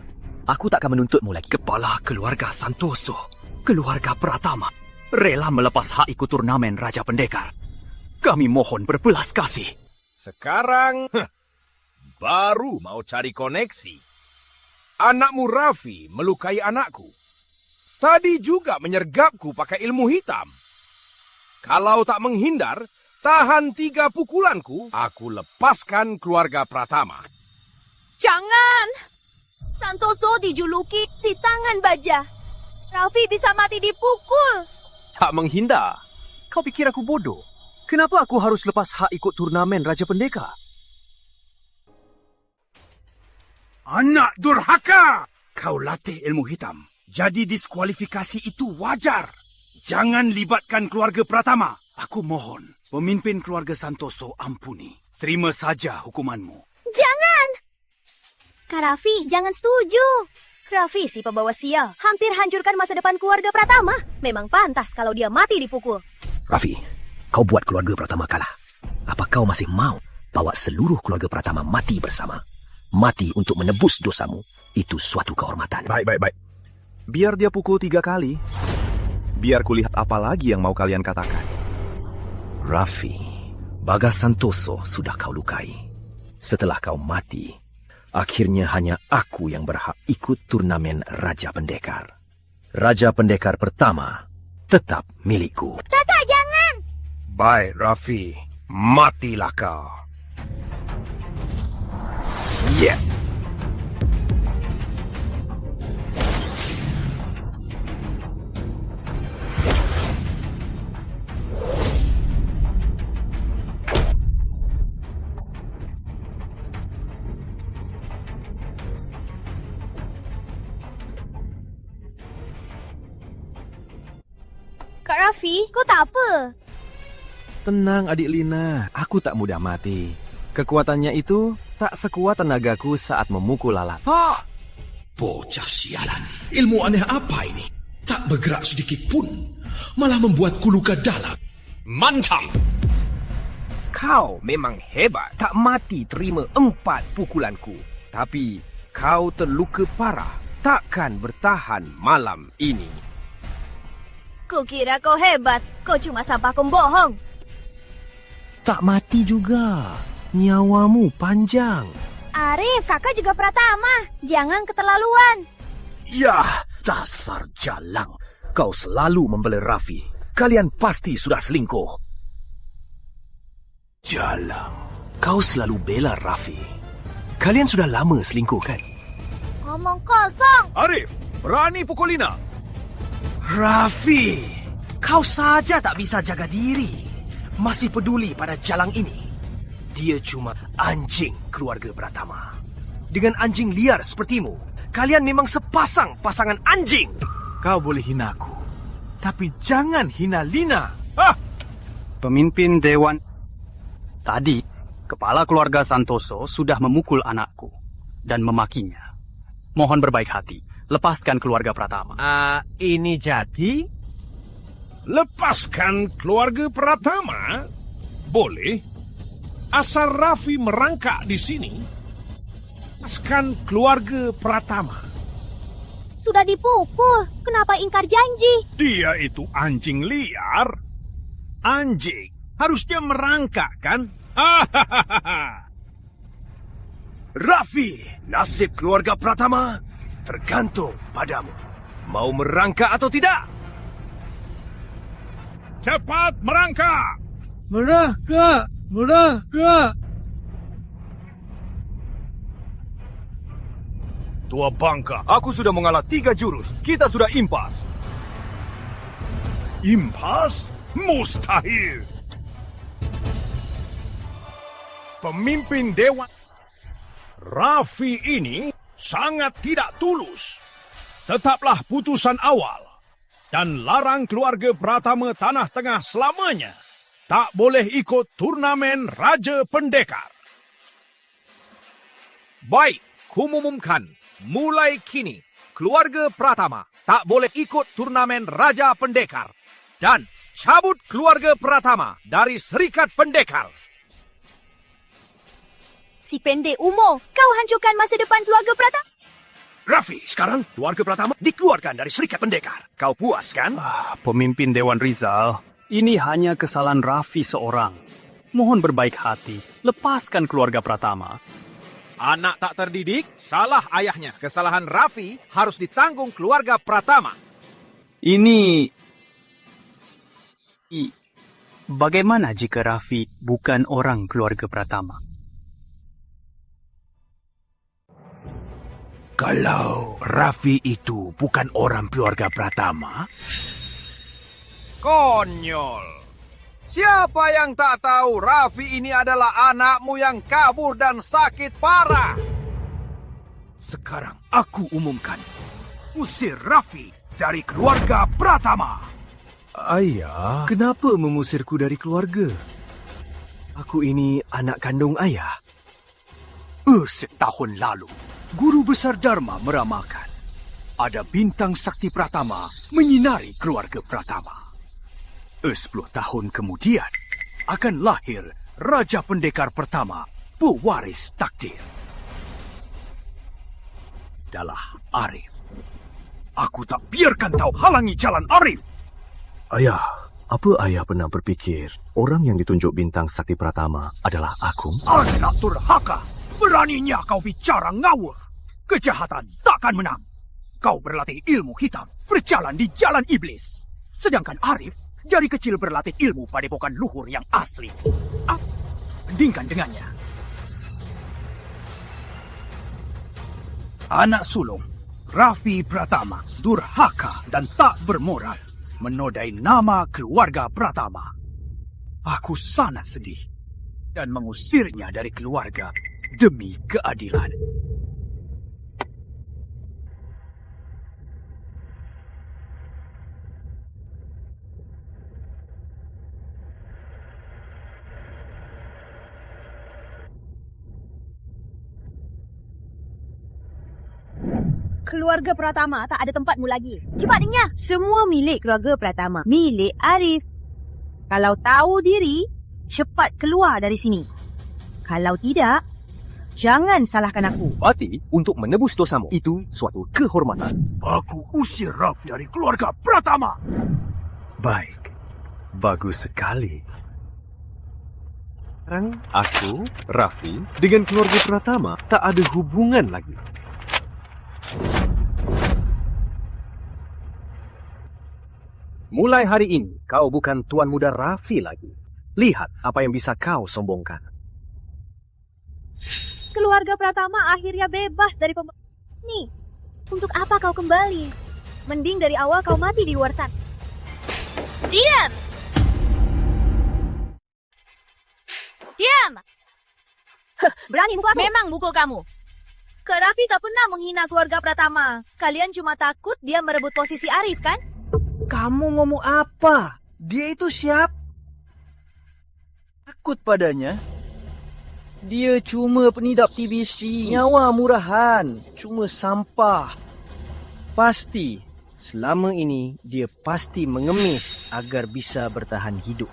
aku tak akan menuntutmu lagi. Kepala keluarga Santoso, keluarga Pratama, rela melepas hak ikut turnamen Raja Pendekar. Kami mohon berbelas kasih. Sekarang, baru mau cari koneksi. Anakmu Raffi melukai anakku. Tadi juga menyergapku pakai ilmu hitam. Kalau tak menghindar, tahan 3 pukulanku, aku lepaskan keluarga Pratama. Jangan! Santoso dijuluki si tangan baja. Raffi bisa mati dipukul. Tak menghindar. Kau pikir aku bodoh? Kenapa aku harus lepas hak ikut turnamen Raja Pendekar? Anak durhaka! Kau latih ilmu hitam. Jadi diskualifikasi itu wajar. Jangan libatkan keluarga Pratama. Aku mohon, pemimpin keluarga Santoso ampuni. Terima saja hukumanmu. Jangan! Kak Raffi, jangan setuju. Raffi si pembawa sial. Hampir hancurkan masa depan keluarga Pratama. Memang pantas kalau dia mati dipukul. Raffi, kau buat keluarga Pratama kalah. Apa kau masih mau bawa seluruh keluarga Pratama mati bersama? Mati untuk menebus dosamu, itu suatu kehormatan. Baik. Biar dia pukul 3 kali. Biar kulihat apa lagi yang mau kalian katakan. Raffi, Bagas Santoso sudah kau lukai. Setelah kau mati, akhirnya hanya aku yang berhak ikut turnamen Raja Pendekar. Raja Pendekar pertama tetap milikku. Kakak, jangan! Baik, Raffi. Matilah kau. Yeah. Kak Raffi, kau tak apa? Tenang adik Lina, aku tak mudah mati. Kekuatannya itu tak sekuat tenagaku saat memukul lalat. Ha! Bocah sialan, ilmu aneh apa ini? Tak bergerak sedikit pun, malah membuatku luka dalam. Mancang! Kau memang hebat, tak mati terima 4 pukulanku. Tapi kau terluka parah, takkan bertahan malam ini. Kukira kau hebat, kau cuma sampah pembohong. Tak mati juga. Nyawamu panjang. Arif, kakak juga Pratama. Jangan keterlaluan. Yah, dasar jalang. Kau selalu membela Raffi. Kalian pasti sudah selingkuh. Jalang, kau selalu bela Raffi. Kalian sudah lama selingkuh, kan? Ngomong kosong. Arif, berani pukul Lina. Raffi, kau saja tak bisa jaga diri. Masih peduli pada jalang ini. Dia cuma anjing keluarga Pratama. Dengan anjing liar sepertimu, kalian memang sepasang pasangan anjing. Kau boleh hina aku, tapi jangan hina Lina. Pemimpin Dewan. Tadi, kepala keluarga Santoso sudah memukul anakku dan memakinya. Mohon berbaik hati, lepaskan keluarga Pratama. Ini jadi? lepaskan keluarga Pratama? Boleh. Asal Raffi merangkak di sini, lepaskan keluarga Pratama. Sudah dipukul, kenapa ingkar janji? Dia itu anjing liar. Anjing harusnya merangkak, kan? Raffi, nasib keluarga Pratama tergantung padamu. Mau merangkak atau tidak? Cepat merangkak! Merangkak! Merangkak! Tua bangka, aku sudah mengalah 3 jurus. Kita sudah impas. Impas? Mustahil! Pemimpin Dewan Raffi ini sangat tidak tulus. Tetaplah putusan awal dan larang keluarga Pratama Tanah Tengah selamanya tak boleh ikut turnamen Raja Pendekar. Baik, kumumumkan, mulai kini keluarga Pratama tak boleh ikut turnamen Raja Pendekar dan cabut keluarga Pratama dari Serikat Pendekar. Si pendek umur, kau hancurkan masa depan keluarga Pratama. Raffi, sekarang keluarga Pratama dikeluarkan dari Serikat Pendekar. Kau puas, kan? Pemimpin Dewan Rizal, ini hanya kesalahan Raffi seorang. Mohon berbaik hati, lepaskan keluarga Pratama. Anak tak terdidik, salah ayahnya. Kesalahan Raffi harus ditanggung keluarga Pratama. Bagaimana jika Raffi bukan orang keluarga Pratama? Kalau Raffi itu bukan orang keluarga Pratama? Konyol. Siapa yang tak tahu Raffi ini adalah anakmu yang kabur dan sakit parah? Sekarang aku umumkan. Usir Raffi dari keluarga Pratama. Ayah, kenapa mengusirku dari keluarga? Aku ini anak kandung ayah. Setahun lalu, Guru Besar Dharma meramalkan ada bintang sakti Pratama menyinari keluarga Pratama. 10 tahun kemudian akan lahir Raja Pendekar pertama, pewaris takdir. Adalah Arif. Aku tak biarkan kau halangi jalan Arif. Ayah, apa ayah pernah berpikir orang yang ditunjuk bintang sakti Pratama adalah aku? Anak durhaka, beraninya kau bicara ngawur. Kejahatan takkan menang. Kau berlatih ilmu hitam, berjalan di jalan iblis. Sedangkan Arif dari kecil berlatih ilmu padepokan luhur yang asli. Bandingkan dengannya. Anak sulung, Raffi Pratama, durhaka dan tak bermoral, menodai nama keluarga Pratama. Aku sangat sedih dan mengusirnya dari keluarga demi keadilan. Keluarga Pratama tak ada tempatmu lagi. Cepat dengar. Semua milik keluarga Pratama. Milik Arif. Kalau tahu diri, cepat keluar dari sini. Kalau tidak, jangan salahkan aku. Mati untuk menebus dosamu. Itu suatu kehormatan. Aku usir Raffi dari keluarga Pratama. Baik. Bagus sekali. Sekarang aku, Raffi, dengan keluarga Pratama tak ada hubungan lagi. Mulai hari ini, kau bukan Tuan Muda Raffi lagi. Lihat apa yang bisa kau sombongkan. Keluarga Pratama akhirnya bebas dari Nih, untuk apa kau kembali? Mending dari awal kau mati di luar sana. Diam! Diam! Berani mukul aku? Memang mukul kamu. Kak Raffi tak pernah menghina keluarga Pratama. Kalian cuma takut dia merebut posisi Arif, kan? Kamu ngomong apa? Dia itu siapa? Takut padanya? Dia cuma penidap TBC, nyawa murahan, cuma sampah. Pasti Selama ini, dia pasti mengemis agar bisa bertahan hidup.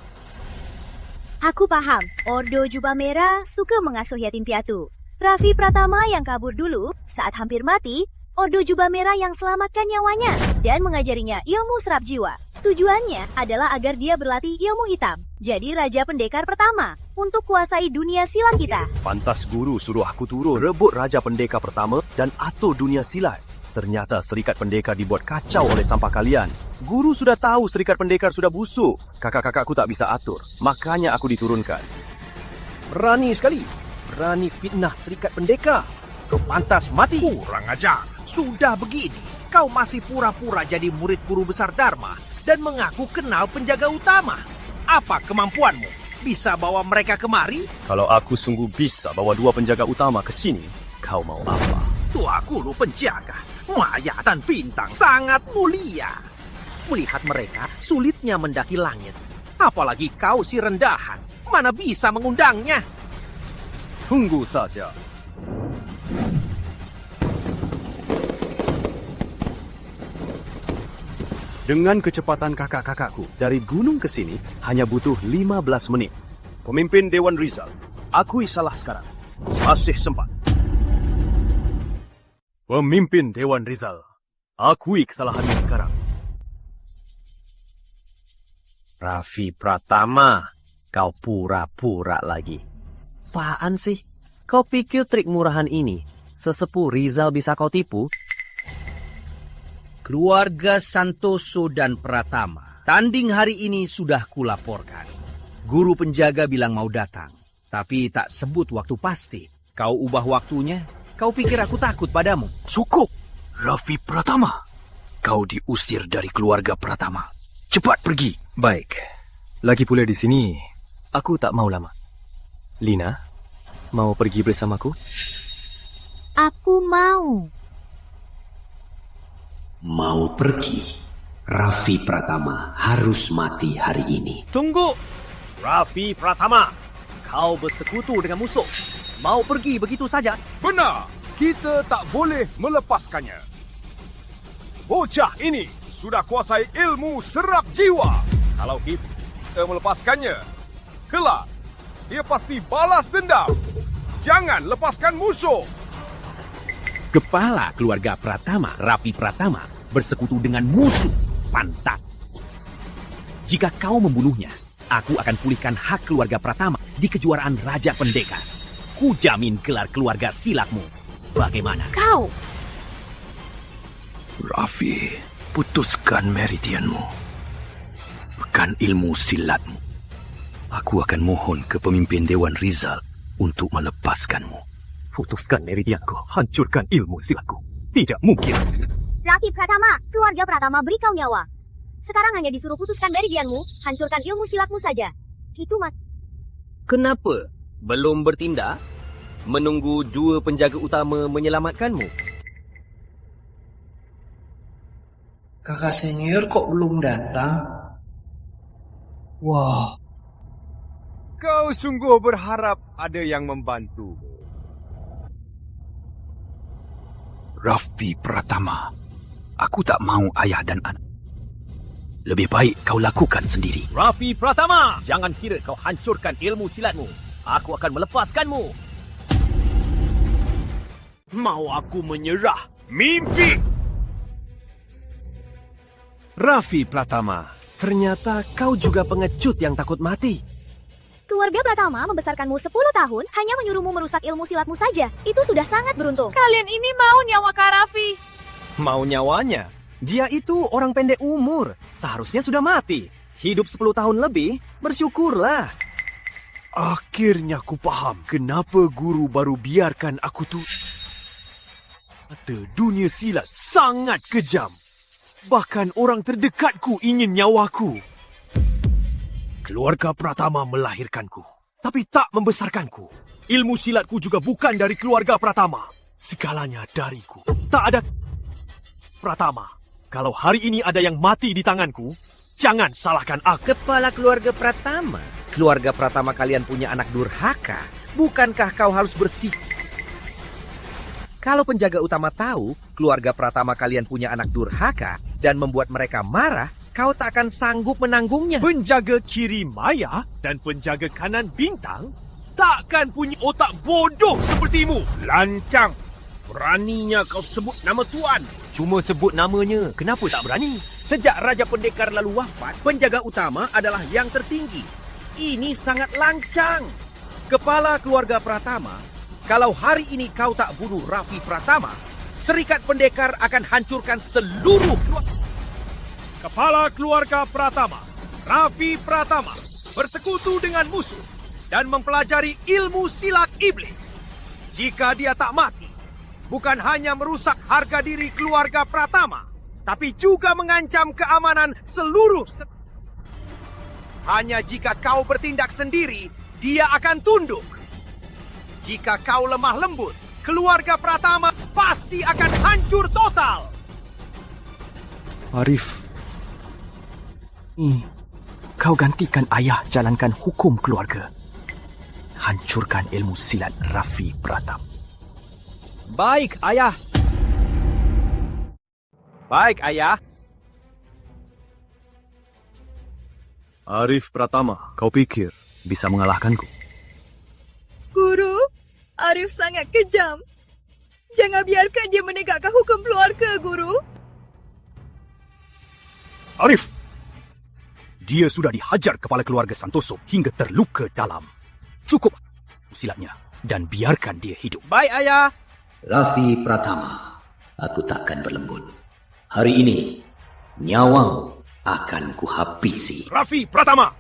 Aku paham, Ordo Jubah Merah suka mengasuh yatim piatu. Raffi Pratama yang kabur dulu, saat hampir mati, Ordo Jubah Merah yang selamatkan nyawanya dan mengajarinya ilmu serap jiwa. Tujuannya adalah agar dia berlatih ilmu hitam, jadi Raja Pendekar pertama untuk kuasai dunia silat kita. Pantas guru suruh aku turun rebut Raja Pendekar pertama dan atur dunia silat. Ternyata Serikat Pendekar dibuat kacau oleh sampah kalian. Guru sudah tahu Serikat Pendekar sudah busuk. Kakak-kakakku tak bisa atur. Makanya aku diturunkan. Berani sekali. Berani fitnah Serikat Pendekar. Kau pantas mati. Kurang ajar. Sudah begini, kau masih pura-pura jadi murid guru besar Dharma dan mengaku kenal penjaga utama. Apa kemampuanmu? Bisa bawa mereka kemari? Kalau aku sungguh bisa bawa dua penjaga utama ke sini, kau mau apa? Tua guru penjaga, Maya dan Bintang sangat mulia. Melihat mereka, sulitnya mendaki langit. Apalagi kau si rendahan, mana bisa mengundangnya? Tunggu saja. Dengan kecepatan kakak-kakakku, dari gunung ke sini hanya butuh 15 menit. Pemimpin Dewan Rizal, akui salah sekarang. Masih sempat. Pemimpin Dewan Rizal, akui kesalahanmu sekarang. Raffi Pratama, kau pura-pura lagi. Apaan sih? Kau pikir trik murahan ini sesepuh Rizal bisa kau tipu? Keluarga Santoso dan Pratama, tanding hari ini sudah kulaporkan. Guru penjaga bilang mau datang, tapi tak sebut waktu pasti. Kau ubah waktunya? Kau pikir aku takut padamu? Cukup, Raffi Pratama. Kau diusir dari keluarga Pratama. Cepat pergi. Baik. Lagi pula di sini, aku tak mau lama. Lina, mau pergi bersamaku? Aku mau. Mau pergi? Raffi Pratama harus mati hari ini. Tunggu! Raffi Pratama, kau bersekutu dengan musuh. Mau pergi begitu saja? Benar, kita tak boleh melepaskannya. Bocah ini sudah kuasai ilmu serap jiwa. Kalau kita melepaskannya, kelak dia pasti balas dendam. Jangan lepaskan musuh. Kepala keluarga Pratama, Raffi Pratama, bersekutu dengan musuh. Pantas. Jika kau membunuhnya, aku akan pulihkan hak keluarga Pratama di kejuaraan Raja Pendekar. Ku jamin gelar keluarga silatmu. Bagaimana? Kau! Raffi, putuskan meridianmu. Bukan ilmu silatmu. Aku akan mohon ke pemimpin Dewan Rizal untuk melepaskanmu. Putuskan meridianku, hancurkan ilmu silatku. Tidak mungkin. Raffi Pratama, keluarga Pratama beri kau nyawa. Sekarang hanya disuruh putuskan meridianmu, hancurkan ilmu silatmu saja. Itu mas. Kenapa belum bertindak? Menunggu dua penjaga utama menyelamatkanmu? Kakak senior kok belum datang? Wah. Kau sungguh berharap ada yang membantu. Raffi Pratama, aku tak mau ayah dan anak. Lebih baik kau lakukan sendiri. Raffi Pratama, jangan kira kau hancurkan ilmu silatmu. Aku akan melepaskanmu. Mau aku menyerah? Mimpi! Raffi Pratama, ternyata kau juga pengecut yang takut mati. Keluarga Pratama membesarkanmu 10 tahun hanya menyuruhmu merusak ilmu silatmu saja. Itu sudah sangat beruntung. Kalian ini mau nyawa Kak Raffi? Mau nyawanya? Dia itu orang pendek umur. Seharusnya sudah mati. Hidup 10 tahun lebih, bersyukurlah. Akhirnya ku paham kenapa guru baru biarkan aku tu. Dunia silat sangat kejam. Bahkan orang terdekatku ingin nyawaku. Keluarga Pratama melahirkanku, tapi tak membesarkanku. Ilmu silatku juga bukan dari keluarga Pratama. Segalanya dariku. Tak ada Pratama. Kalau hari ini ada yang mati di tanganku, jangan salahkan aku. Kepala keluarga Pratama. Keluarga Pratama kalian punya anak durhaka. Bukankah kau harus bersih? Kalau penjaga utama tahu keluarga Pratama kalian punya anak durhaka dan membuat mereka marah, kau tak akan sanggup menanggungnya. Penjaga kiri Maya dan penjaga kanan Bintang takkan punya otak bodoh sepertimu. Lancang! Beraninya kau sebut nama Tuan. Cuma sebut namanya, kenapa tak berani? Sejak Raja Pendekar lalu wafat, penjaga utama adalah yang tertinggi. Ini sangat lancang. Kepala keluarga Pratama, kalau hari ini kau tak bunuh Raffi Pratama, Serikat Pendekar akan hancurkan seluruh Kepala keluarga Pratama, Raffi Pratama, bersekutu dengan musuh dan mempelajari ilmu silat iblis. Jika dia tak mati, bukan hanya merusak harga diri keluarga Pratama, tapi juga mengancam keamanan seluruh. Hanya jika kau bertindak sendiri, dia akan tunduk. Jika kau lemah lembut, keluarga Pratama pasti akan hancur total. Arif, kau gantikan ayah jalankan hukum keluarga. Hancurkan ilmu silat Raffi Pratama. Baik, ayah. Baik, ayah. Arif Pratama, kau pikir bisa mengalahkanku? Guru, Arif sangat kejam. Jangan biarkan dia menegakkan hukum keluarga, Guru. Arif! Dia sudah dihajar kepala keluarga Santoso hingga terluka dalam. Cukup silatnya dan biarkan dia hidup. Baik, ayah. Raffi Pratama, aku takkan berlembut. Hari ini, nyawamu akan kuhabisi. Raffi Pratama,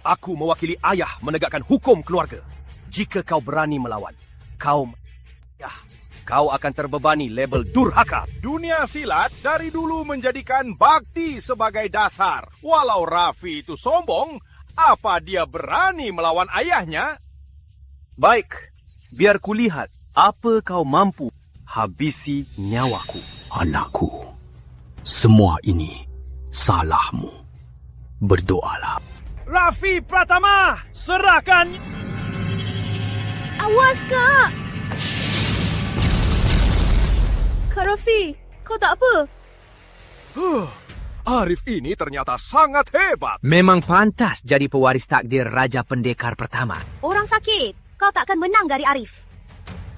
aku mewakili ayah menegakkan hukum keluarga. Jika kau berani melawan, kau akan terbebani label durhaka. Dunia silat dari dulu menjadikan bakti sebagai dasar. Walau Raffi itu sombong, apa dia berani melawan ayahnya? Baik, biar kulihat apa kau mampu habisi nyawaku. Anakku, semua ini salahmu. Berdoalah. Raffi Pratama, serahkan! Awas, Kak! Kak Raffi, kau tak apa? Arif ini ternyata sangat hebat. Memang pantas jadi pewaris takdir Raja Pendekar pertama. Orang sakit, kau takkan menang dari Arif.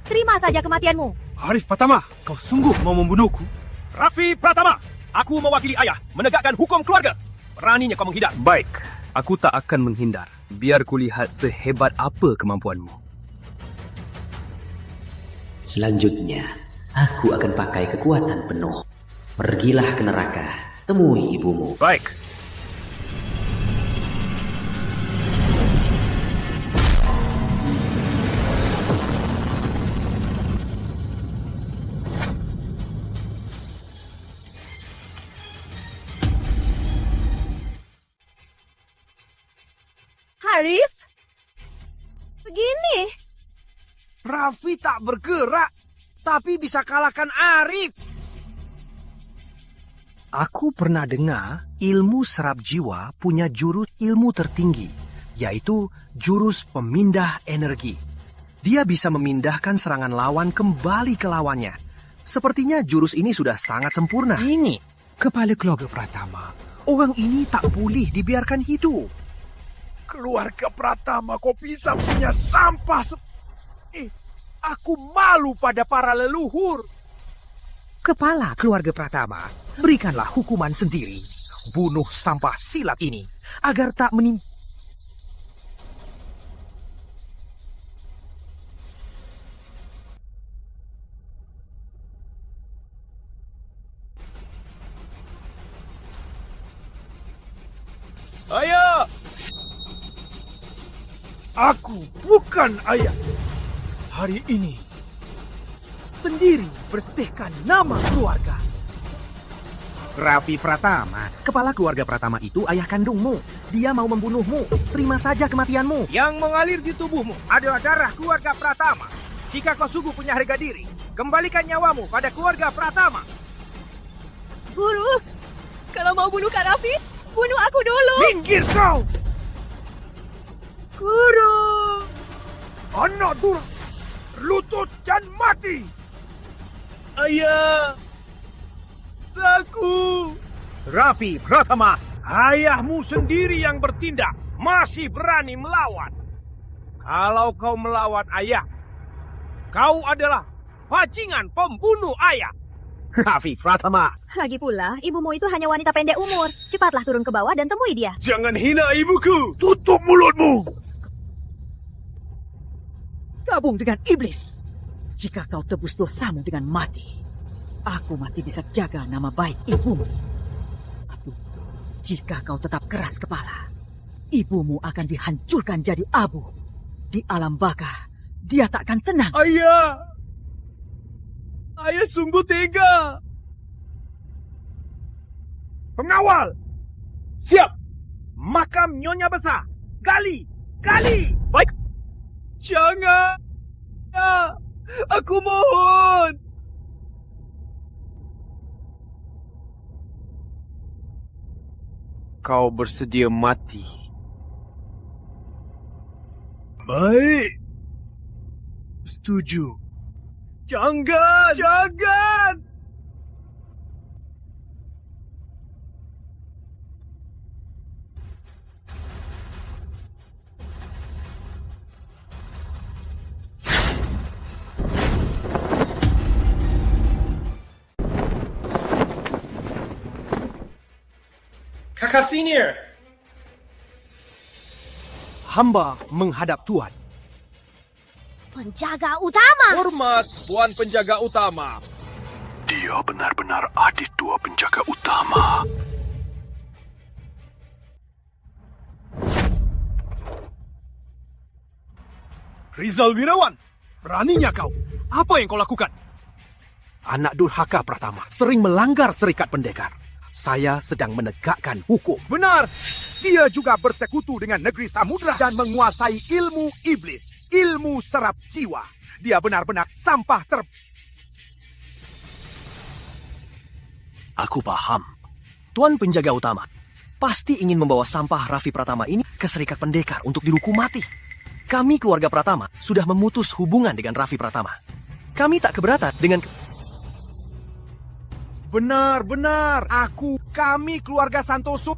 Terima saja kematianmu. Arif Pratama, kau sungguh mau membunuhku? Raffi Pratama, aku mewakili ayah menegakkan hukum keluarga. Beraninya kau menghindar. Baik, aku tak akan menghindar. Biar kulihat sehebat apa kemampuanmu. Selanjutnya, aku akan pakai kekuatan penuh. Pergilah ke neraka, temui ibumu. Baik. Arif? Begini? Raffi tak bergerak, tapi bisa kalahkan Arif. Aku pernah dengar ilmu serap jiwa punya jurus ilmu tertinggi, yaitu jurus pemindah energi. Dia bisa memindahkan serangan lawan kembali ke lawannya. Sepertinya jurus ini sudah sangat sempurna. Ini, kepala keluarga Pratama. Orang ini tak boleh dibiarkan hidup. Keluarga Pratama kok bisa punya sampah aku malu pada para leluhur. Kepala keluarga Pratama, berikanlah hukuman sendiri. Bunuh sampah silat ini agar tak Ayah! Aku bukan ayah. Hari ini, sendiri bersihkan nama keluarga. Raffi Pratama, kepala keluarga Pratama itu ayah kandungmu. Dia mau membunuhmu. Terima saja kematianmu. Yang mengalir di tubuhmu adalah darah keluarga Pratama. Jika kau sungguh punya harga diri, kembalikan nyawamu pada keluarga Pratama. Guru, kalau mau bunuh Kak Raffi, bunuh aku dulu. Minggir kau! Guru! Anak durhaka, lutut dan mati! Ayah! Aku! Raffi Pratama, ayahmu sendiri yang bertindak, masih berani melawan. Kalau kau melawan ayah, kau adalah bajingan pembunuh ayah. Raffi Pratama. Lagi pula, ibumu itu hanya wanita pendek umur. Cepatlah turun ke bawah dan temui dia. Jangan hina ibuku. Tutup mulutmu. Gabung dengan iblis. Jika kau tebus dosamu dengan mati, aku masih bisa jaga nama baik ibumu. Tapi jika kau tetap keras kepala, ibumu akan dihancurkan jadi abu. Di alam baka, dia tak akan tenang. Ayah! Ayah sungguh tega. Pengawal! Siap! Makam Nyonya Besar. Gali! Gali! Baik! Jangan! Ya, aku mohon! Kau bersedia mati? Baik. Setuju. Jangan! Jangan! Kakak senior. Hamba menghadap Tuan. Penjaga utama. Hormat, Tuan Penjaga Utama. Dia benar-benar adik tua penjaga utama. Rizal Wirawan, beraninya kau. Apa yang kau lakukan? Anak durhaka Pratama sering melanggar serikat pendekar. Saya sedang menegakkan hukum. Benar. Dia juga bersekutu dengan negeri samudra dan menguasai ilmu iblis, ilmu serap jiwa. Dia benar-benar sampah Aku paham. Tuan Penjaga Utama pasti ingin membawa sampah Raffi Pratama ini ke serikat pendekar untuk dihukum mati. Kami keluarga Pratama sudah memutus hubungan dengan Raffi Pratama. Kami tak keberatan dengan... Benar. Kami keluarga Santoso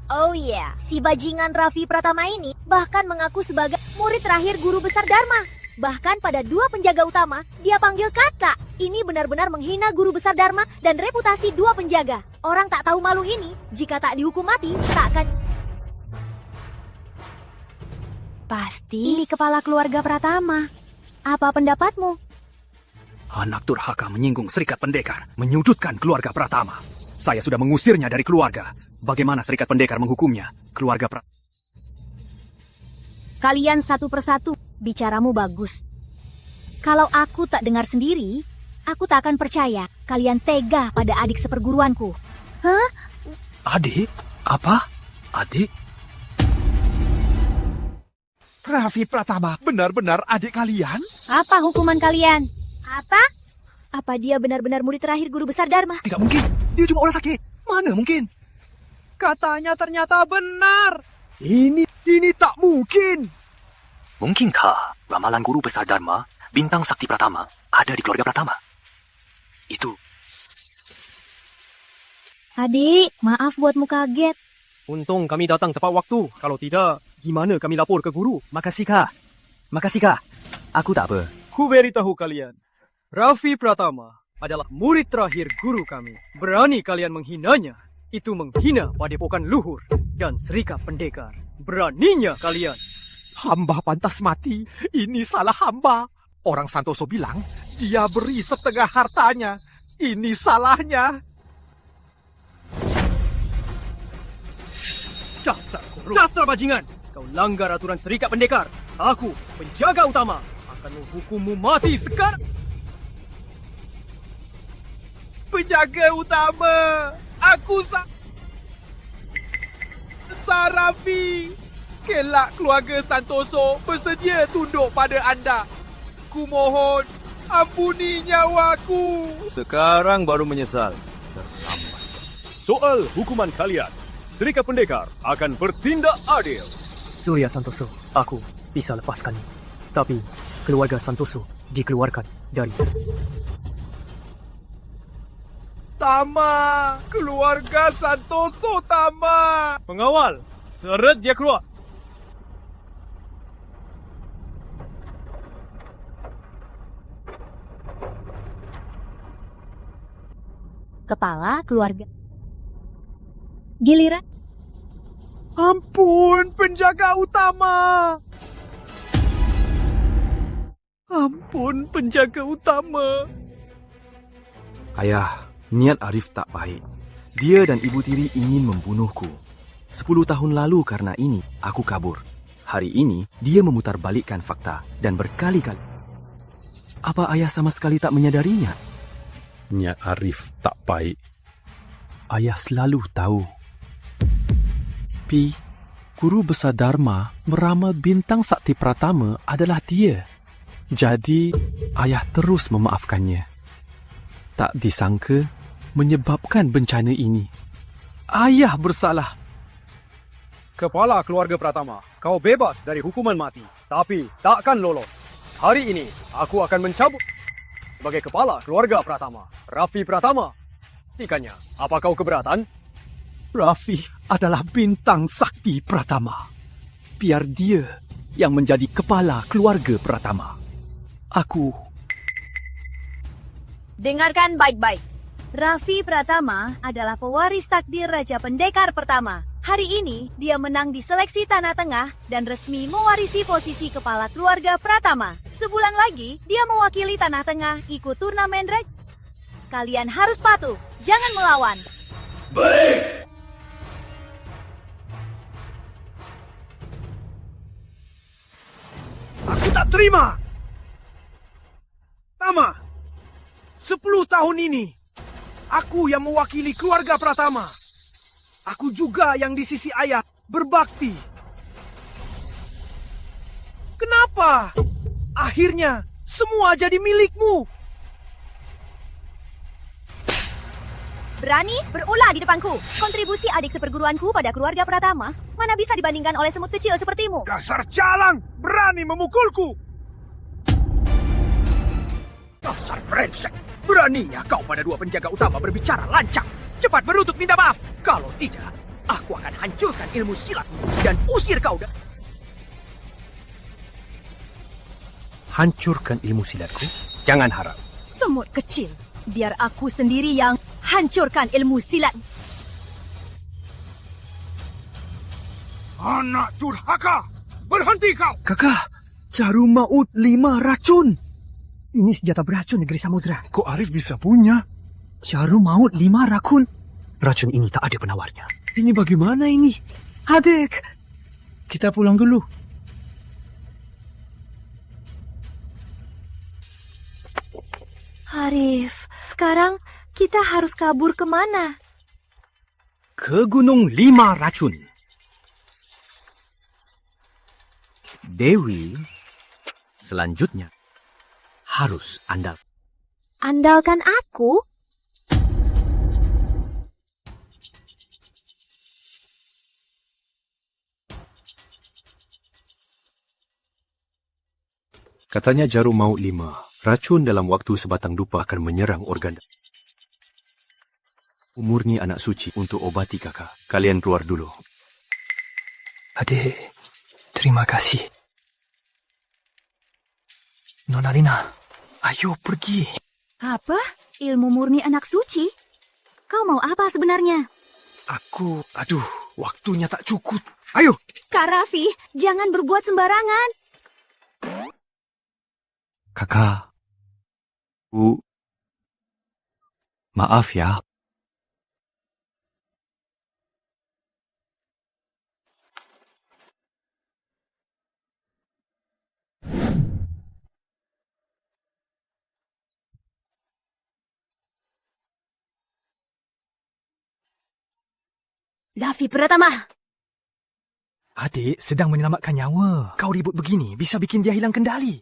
Oh iya, si bajingan Raffi Pratama ini bahkan mengaku sebagai murid terakhir guru besar Dharma. Bahkan pada dua penjaga utama, dia panggil kakak. Ini benar-benar menghina guru besar Dharma dan reputasi dua penjaga. Orang tak tahu malu ini, jika tak dihukum mati, tak akan... Pasti ini kepala keluarga Pratama. Apa pendapatmu? Anak durhaka menyinggung serikat pendekar, menyudutkan keluarga Pratama. Saya sudah mengusirnya dari keluarga. Bagaimana serikat pendekar menghukumnya? Keluarga Pratama... Kalian satu persatu, bicaramu bagus. Kalau aku tak dengar sendiri, aku tak akan percaya kalian tega pada adik seperguruanku. Hah? Adik? Apa? Adik? Raffi Pratama benar-benar adik kalian? Apa hukuman kalian? Apa? Apa dia benar-benar murid terakhir guru besar Dharma? Tidak mungkin. Dia cuma orang sakit. Mana mungkin? Katanya ternyata benar. Ini tak mungkin. Mungkinkah ramalan guru besar Dharma, bintang sakti Pratama, ada di keluarga Pratama? Itu. Adik, maaf buatmu kaget. Untung kami datang tepat waktu. Kalau tidak, gimana kami lapor ke guru? Makasih, Kak. Aku tak apa. Ku beritahu kalian. Raffi Pratama adalah murid terakhir guru kami. Berani kalian menghinanya, itu menghina padepokan luhur dan serikat pendekar. Beraninya kalian. Hamba pantas mati. Ini salah hamba. Orang Santoso bilang dia beri setengah hartanya. Ini salahnya. Dasar bajingan. Kau langgar aturan serikat pendekar. Aku, penjaga utama, akan menghukummu mati sekarang. Penjaga utama. Aku Raffi. Kelak keluarga Santoso bersedia tunduk pada anda. Kumohon, ampuni nyawaku. Sekarang baru menyesal. Terlambat. Soal hukuman kalian, serikat pendekar akan bertindak adil. Surya Santoso, aku bisa lepaskannya. Tapi keluarga Santoso dikeluarkan dari Tama! Keluarga Santoso, Tama! Pengawal, seret dia keluar. Kepala keluarga. Giliran. Ampun, penjaga utama! Ampun, penjaga utama. Ayah, niat Arif tak baik. Dia dan ibu tiri ingin membunuhku. 10 tahun lalu karena ini, aku kabur. Hari ini, dia memutarbalikkan fakta dan berkali-kali. Apa ayah sama sekali tak menyadarinya? Niat Arif tak baik. Ayah selalu tahu. Pi, guru besar Dharma meramal bintang Sakti Pratama adalah dia. Jadi, ayah terus memaafkannya. Tak disangka menyebabkan bencana ini. Ayah bersalah. Kepala keluarga Pratama, kau bebas dari hukuman mati. Tapi takkan lolos. Hari ini, aku akan mencabut sebagai kepala keluarga Pratama. Raffi Pratama. Pastikannya, apa kau keberatan? Raffi adalah bintang Sakti Pratama. Biar dia yang menjadi kepala keluarga Pratama. Aku. Dengarkan baik-baik. Raffi Pratama adalah pewaris takdir Raja Pendekar pertama. Hari ini, dia menang di seleksi Tanah Tengah dan resmi mewarisi posisi kepala keluarga Pratama. Sebulan lagi, dia mewakili Tanah Tengah ikut turnamen Raja. Kalian harus patuh, jangan melawan. Baik! Aku tak terima! Tama, 10 tahun ini, aku yang mewakili keluarga Pratama. Aku juga yang di sisi ayah berbakti. Kenapa? Akhirnya, semua jadi milikmu. Berani berulah di depanku. Kontribusi adik seperguruanku pada keluarga Pratama mana bisa dibandingkan oleh semut kecil sepertimu. Dasar jalang, berani memukulku. Dasar brengsek, beraninya kau pada dua penjaga utama berbicara lancang. Cepat berlutut minta maaf. Kalau tidak, aku akan hancurkan ilmu silatmu dan usir kau. Hancurkan ilmu silatku? Jangan harap. Semut kecil, biar aku sendiri yang hancurkan ilmu silat. Anak durhaka, berhenti kau. Kakak, jarum maut 5 racun. Ini senjata beracun negeri samudera. Kok Arif bisa punya? Jarum maut 5 racun. Racun ini tak ada penawarnya. Ini bagaimana ini? Adik, kita pulang dulu. Arif, sekarang kita harus kabur kemana? Ke Gunung 5 Racun. Dewi, selanjutnya harus Andalkan aku? Katanya jarum maut 5. Racun dalam waktu sebatang dupa akan menyerang organ. Murni anak suci untuk obati kakak. Kalian keluar dulu. Adik, terima kasih. Nona Lina, ayo pergi. Apa? Ilmu murni anak suci? Kau mau apa sebenarnya? Aduh, waktunya tak cukup. Ayo! Kak Raffi, jangan berbuat sembarangan. Kakak, Bu, maaf ya. Raffi Pratama. Adik sedang menyelamatkan nyawa. Kau ribut begini bisa bikin dia hilang kendali.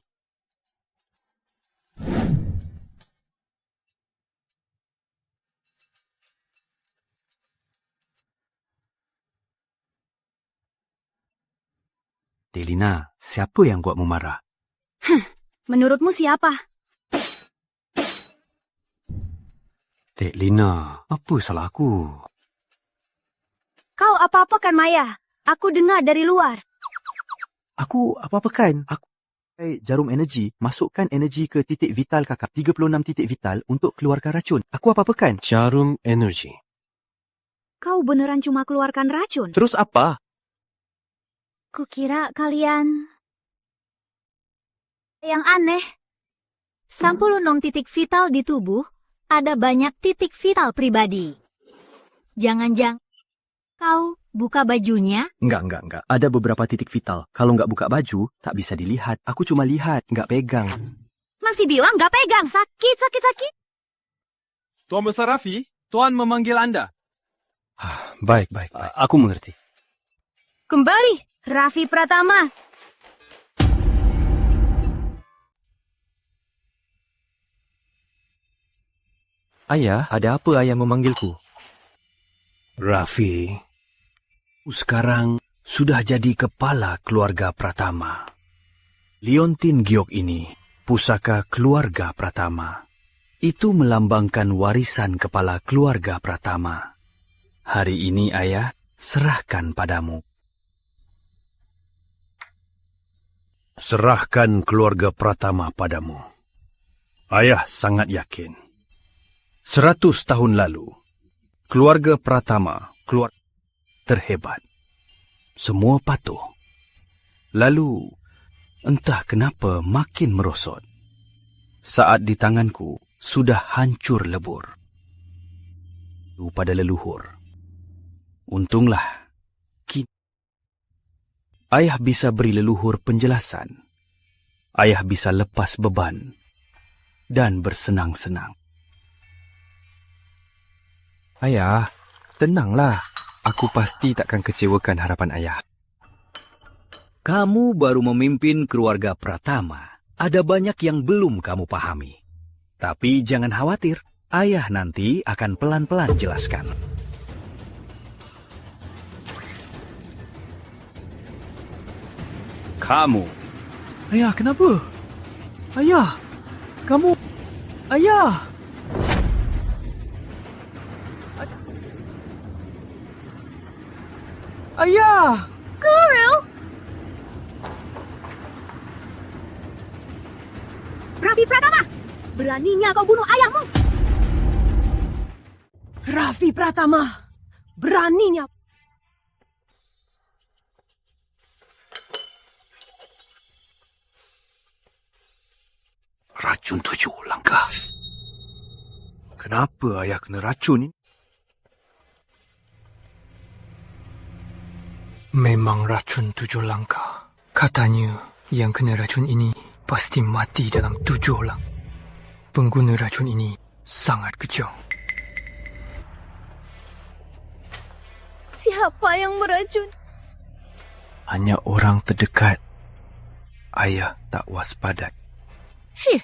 Delina, siapa yang buatmu marah? Menurutmu siapa? Tek Lina, apa salah aku? Kau apa-apakan Maya? Aku dengar dari luar. Aku apa-apakan? Aku pakai jarum energi, masukkan energi ke titik vital kakak. 36 titik vital untuk keluarkan racun. Aku apa-apakan? Jarum energi. Kau beneran cuma keluarkan racun? Terus apa? Kukira kalian... Yang aneh. 96 titik vital di tubuh, ada banyak titik vital pribadi. Jangan-jangan kau buka bajunya? Enggak. Ada beberapa titik vital. Kalau nggak buka baju, tak bisa dilihat. Aku cuma lihat, nggak pegang. Masih bilang nggak pegang. Sakit. Tuan Besar Raffi, Tuan memanggil Anda. Baik. Aku mengerti. Kembali, Raffi Pratama. Ayah, ada apa ayah memanggilku? Raffi, sekarang sudah jadi kepala keluarga Pratama. Liontin Giok ini pusaka keluarga Pratama. Itu melambangkan warisan kepala keluarga Pratama. Hari ini ayah serahkan padamu. Serahkan keluarga Pratama padamu. Ayah sangat yakin. 100 tahun lalu, keluarga Pratama keluarga terhebat. Semua patuh. Lalu, entah kenapa makin merosot. Saat di tanganku, sudah hancur lebur. Pada leluhur. Untunglah, kini ayah bisa beri leluhur penjelasan. Ayah bisa lepas beban dan bersenang-senang. Ayah, tenanglah. Aku pasti takkan kecewakan harapan ayah. Kamu baru memimpin keluarga Pratama. Ada banyak yang belum kamu pahami. Tapi jangan khawatir, ayah nanti akan pelan-pelan jelaskan. Kamu. Ayah, kenapa? Ayah, kamu... Ayah! Ayah! Guru! Raffi Pratama! Beraninya kau bunuh ayahmu! Raffi Pratama! Beraninya! Racun 7 langkah. Kenapa ayah kena racun ini? Memang racun 7 langkah. Katanya yang kena racun ini pasti mati dalam 7 lang. Pengguna racun ini sangat kejam. Siapa yang meracun? Hanya orang terdekat. Ayah tak waspada. Syih,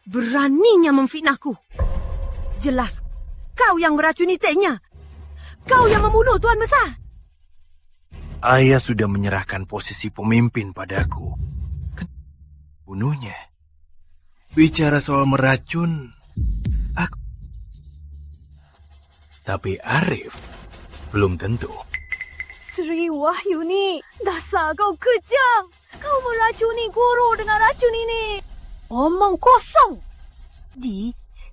beraninya memfitnahku. Jelas kau yang meracuni tehnya. Kau yang membunuh Tuan Besar. Ayah sudah menyerahkan posisi pemimpin padaku. Bunuhnya. Bicara soal meracun, aku... Tapi Arif belum tentu. Sri Wahyuni, dasar kau kejam. Kau meracuni guru dengan racun ini. Omong kosong.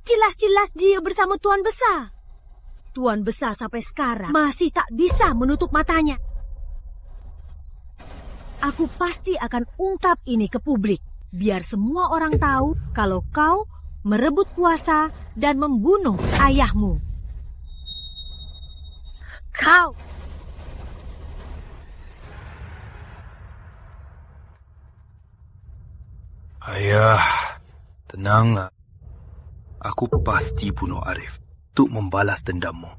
Jelas-jelas dia bersama Tuan Besar. Tuan Besar sampai sekarang masih tak bisa menutup matanya. Aku pasti akan ungkap ini ke publik, biar semua orang tahu kalau kau merebut kuasa dan membunuh ayahmu. Kau! Ayah, tenanglah. Aku pasti bunuh Arif untuk membalas dendammu.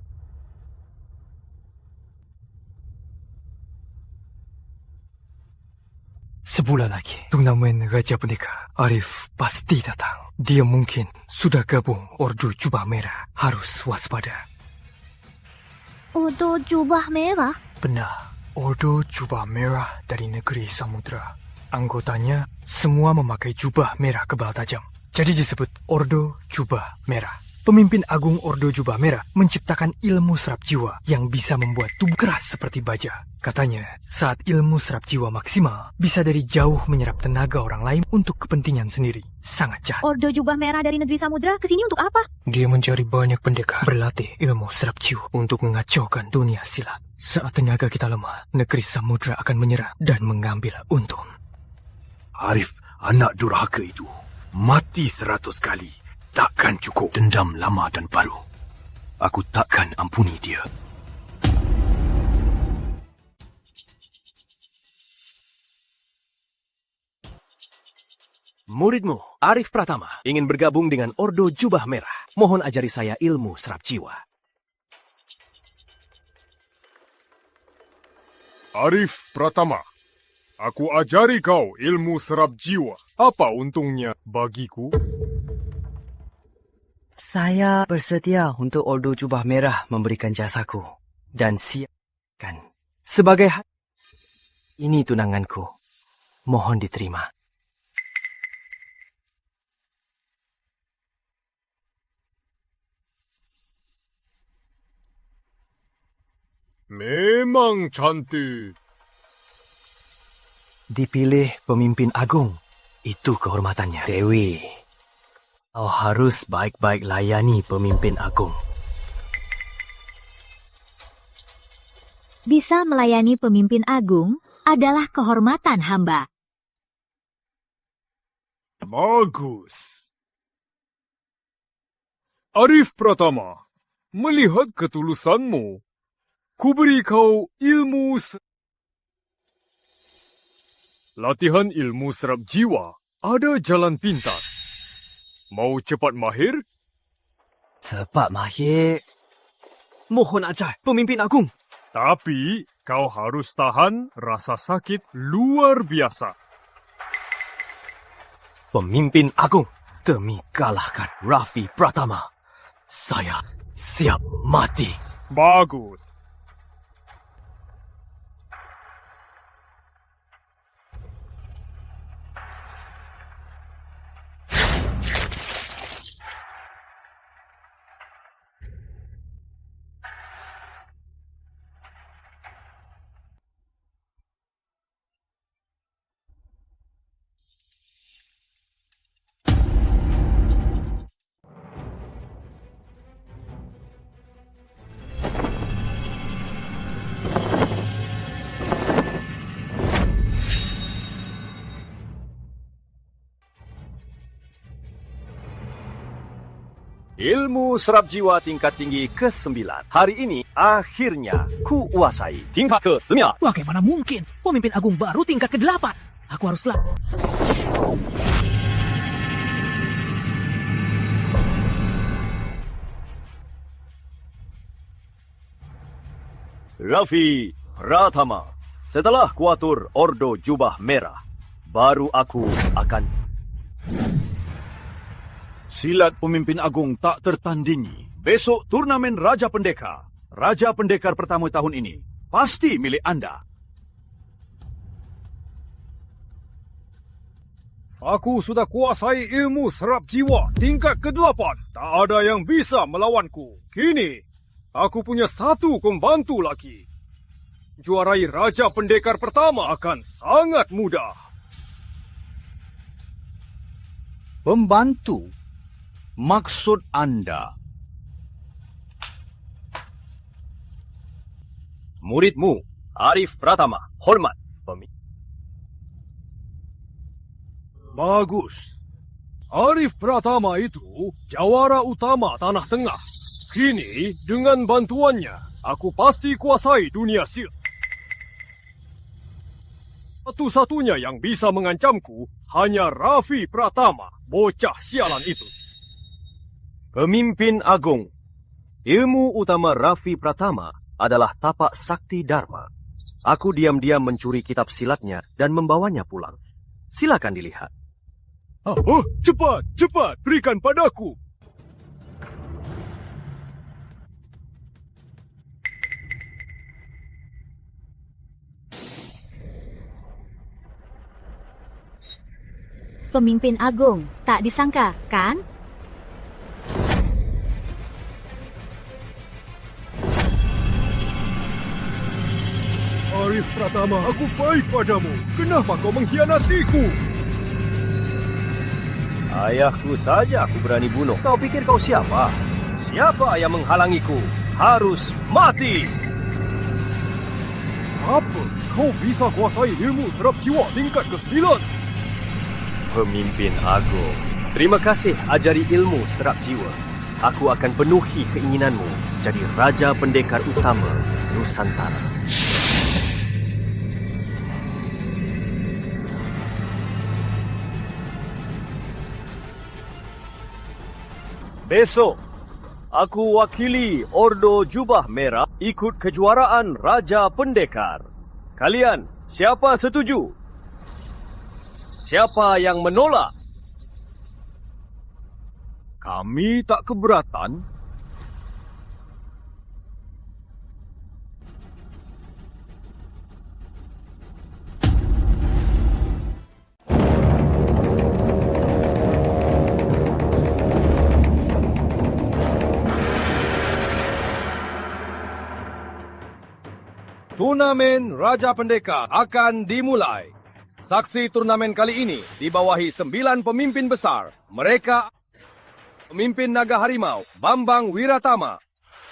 Sebulan lagi, turnamen Raja Pendekar Arif pasti datang. Dia mungkin sudah gabung Ordo Jubah Merah. Harus waspada. Ordo Jubah Merah? Benar, Ordo Jubah Merah dari negeri Samudra. Anggotanya semua memakai jubah merah kebal tajam. Jadi disebut Ordo Jubah Merah. Pemimpin agung Ordo Jubah Merah menciptakan ilmu serap jiwa yang bisa membuat tubuh keras seperti baja. Katanya, saat ilmu serap jiwa maksimal, bisa dari jauh menyerap tenaga orang lain untuk kepentingan sendiri. Sangat jahat. Ordo Jubah Merah dari negeri Samudra kesini untuk apa? Dia mencari banyak pendekar berlatih ilmu serap jiwa untuk mengacaukan dunia silat. Saat tenaga kita lemah, negeri Samudra akan menyerah dan mengambil untung. Arif, anak durhaka itu, mati 100 kali. Takkan cukup dendam lama dan baru. Aku takkan ampuni dia. Muridmu, Arif Pratama, ingin bergabung dengan Ordo Jubah Merah. Mohon ajari saya ilmu serap jiwa. Arif Pratama, aku ajari kau ilmu serap jiwa. Apa untungnya bagiku? Saya bersedia untuk Ordo Jubah Merah memberikan jasaku dan siapkan sebagai ini tunanganku. Mohon diterima. Memang cantik. Dipilih pemimpin agung. Itu kehormatannya. Dewi, kau harus baik-baik layani pemimpin agung. Bisa melayani pemimpin agung adalah kehormatan hamba. Bagus. Arif Pratama, melihat ketulusanmu, kuberi kau ilmu latihan ilmu serap jiwa. Ada jalan pintas. Mau cepat mahir? Cepat mahir. Mohon ajar, pemimpin agung. Tapi kau harus tahan rasa sakit luar biasa. Pemimpin agung, demi kalahkan Raffi Pratama, saya siap mati. Bagus. Ilmu serap jiwa tingkat tinggi ke-9. Hari ini, akhirnya kuasai tingkat ke-9. Bagaimana mungkin? Pemimpin agung baru tingkat ke-8. Aku harus Raffi Pratama, setelah kuatur Ordo Jubah Merah, baru aku akan... Silat pemimpin agung tak tertandingi. Besok turnamen Raja Pendekar. Raja Pendekar pertama tahun ini pasti milik anda. Aku sudah kuasai ilmu serap jiwa tingkat ke-8. Tak ada yang bisa melawanku. Kini, aku punya satu pembantu lagi. Juarai Raja Pendekar pertama akan sangat mudah. Pembantu? Maksud anda? Muridmu, Arif Pratama, hormat. Bagus. Arif Pratama itu jawara utama Tanah Tengah. Kini, dengan bantuannya, aku pasti kuasai dunia silat. Satu-satunya yang bisa mengancamku hanya Raffi Pratama, bocah sialan itu. Pemimpin agung, ilmu utama Raffi Pratama adalah tapak sakti dharma. Aku diam-diam mencuri kitab silatnya dan membawanya pulang. Silakan dilihat. Cepat, berikan padaku. Pemimpin Agung, tak disangka, kan? Arif Pratama, aku baik padamu. Kenapa kau mengkhianatiku? Ayahku saja aku berani bunuh. Kau pikir kau siapa? Siapa yang menghalangiku? Harus mati! Apa? Kau bisa kuasai ilmu serap jiwa tingkat ke-9? Pemimpin Agung, terima kasih ajari ilmu serap jiwa. Aku akan penuhi keinginanmu jadi Raja Pendekar Utama Nusantara. Besok, aku wakili Ordo Jubah Merah ikut kejuaraan Raja Pendekar. Kalian, siapa setuju? Siapa yang menolak? Kami tak keberatan. Turnamen Raja Pendekar akan dimulai. Saksi turnamen kali ini dibawahi 9 pemimpin besar. Mereka Pemimpin Naga Harimau, Bambang Wiratama.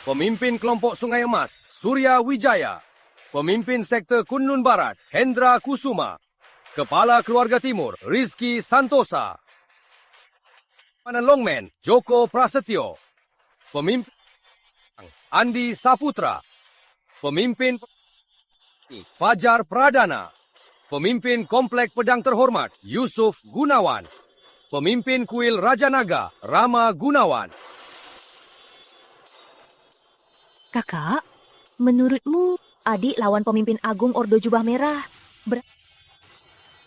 Pemimpin Kelompok Sungai Emas, Surya Wijaya. Pemimpin Sektor Kunlun Barat, Hendra Kusuma. Kepala Keluarga Timur, Rizky Santosa. Mana Longman, Joko Prasetyo. Pemimpin Andi Saputra. Pemimpin Fajar Pradana. Pemimpin Komplek Pedang Terhormat, Yusuf Gunawan. Pemimpin Kuil Raja Naga, Rama Gunawan. Kakak, menurutmu adik lawan pemimpin agung Ordo Jubah Merah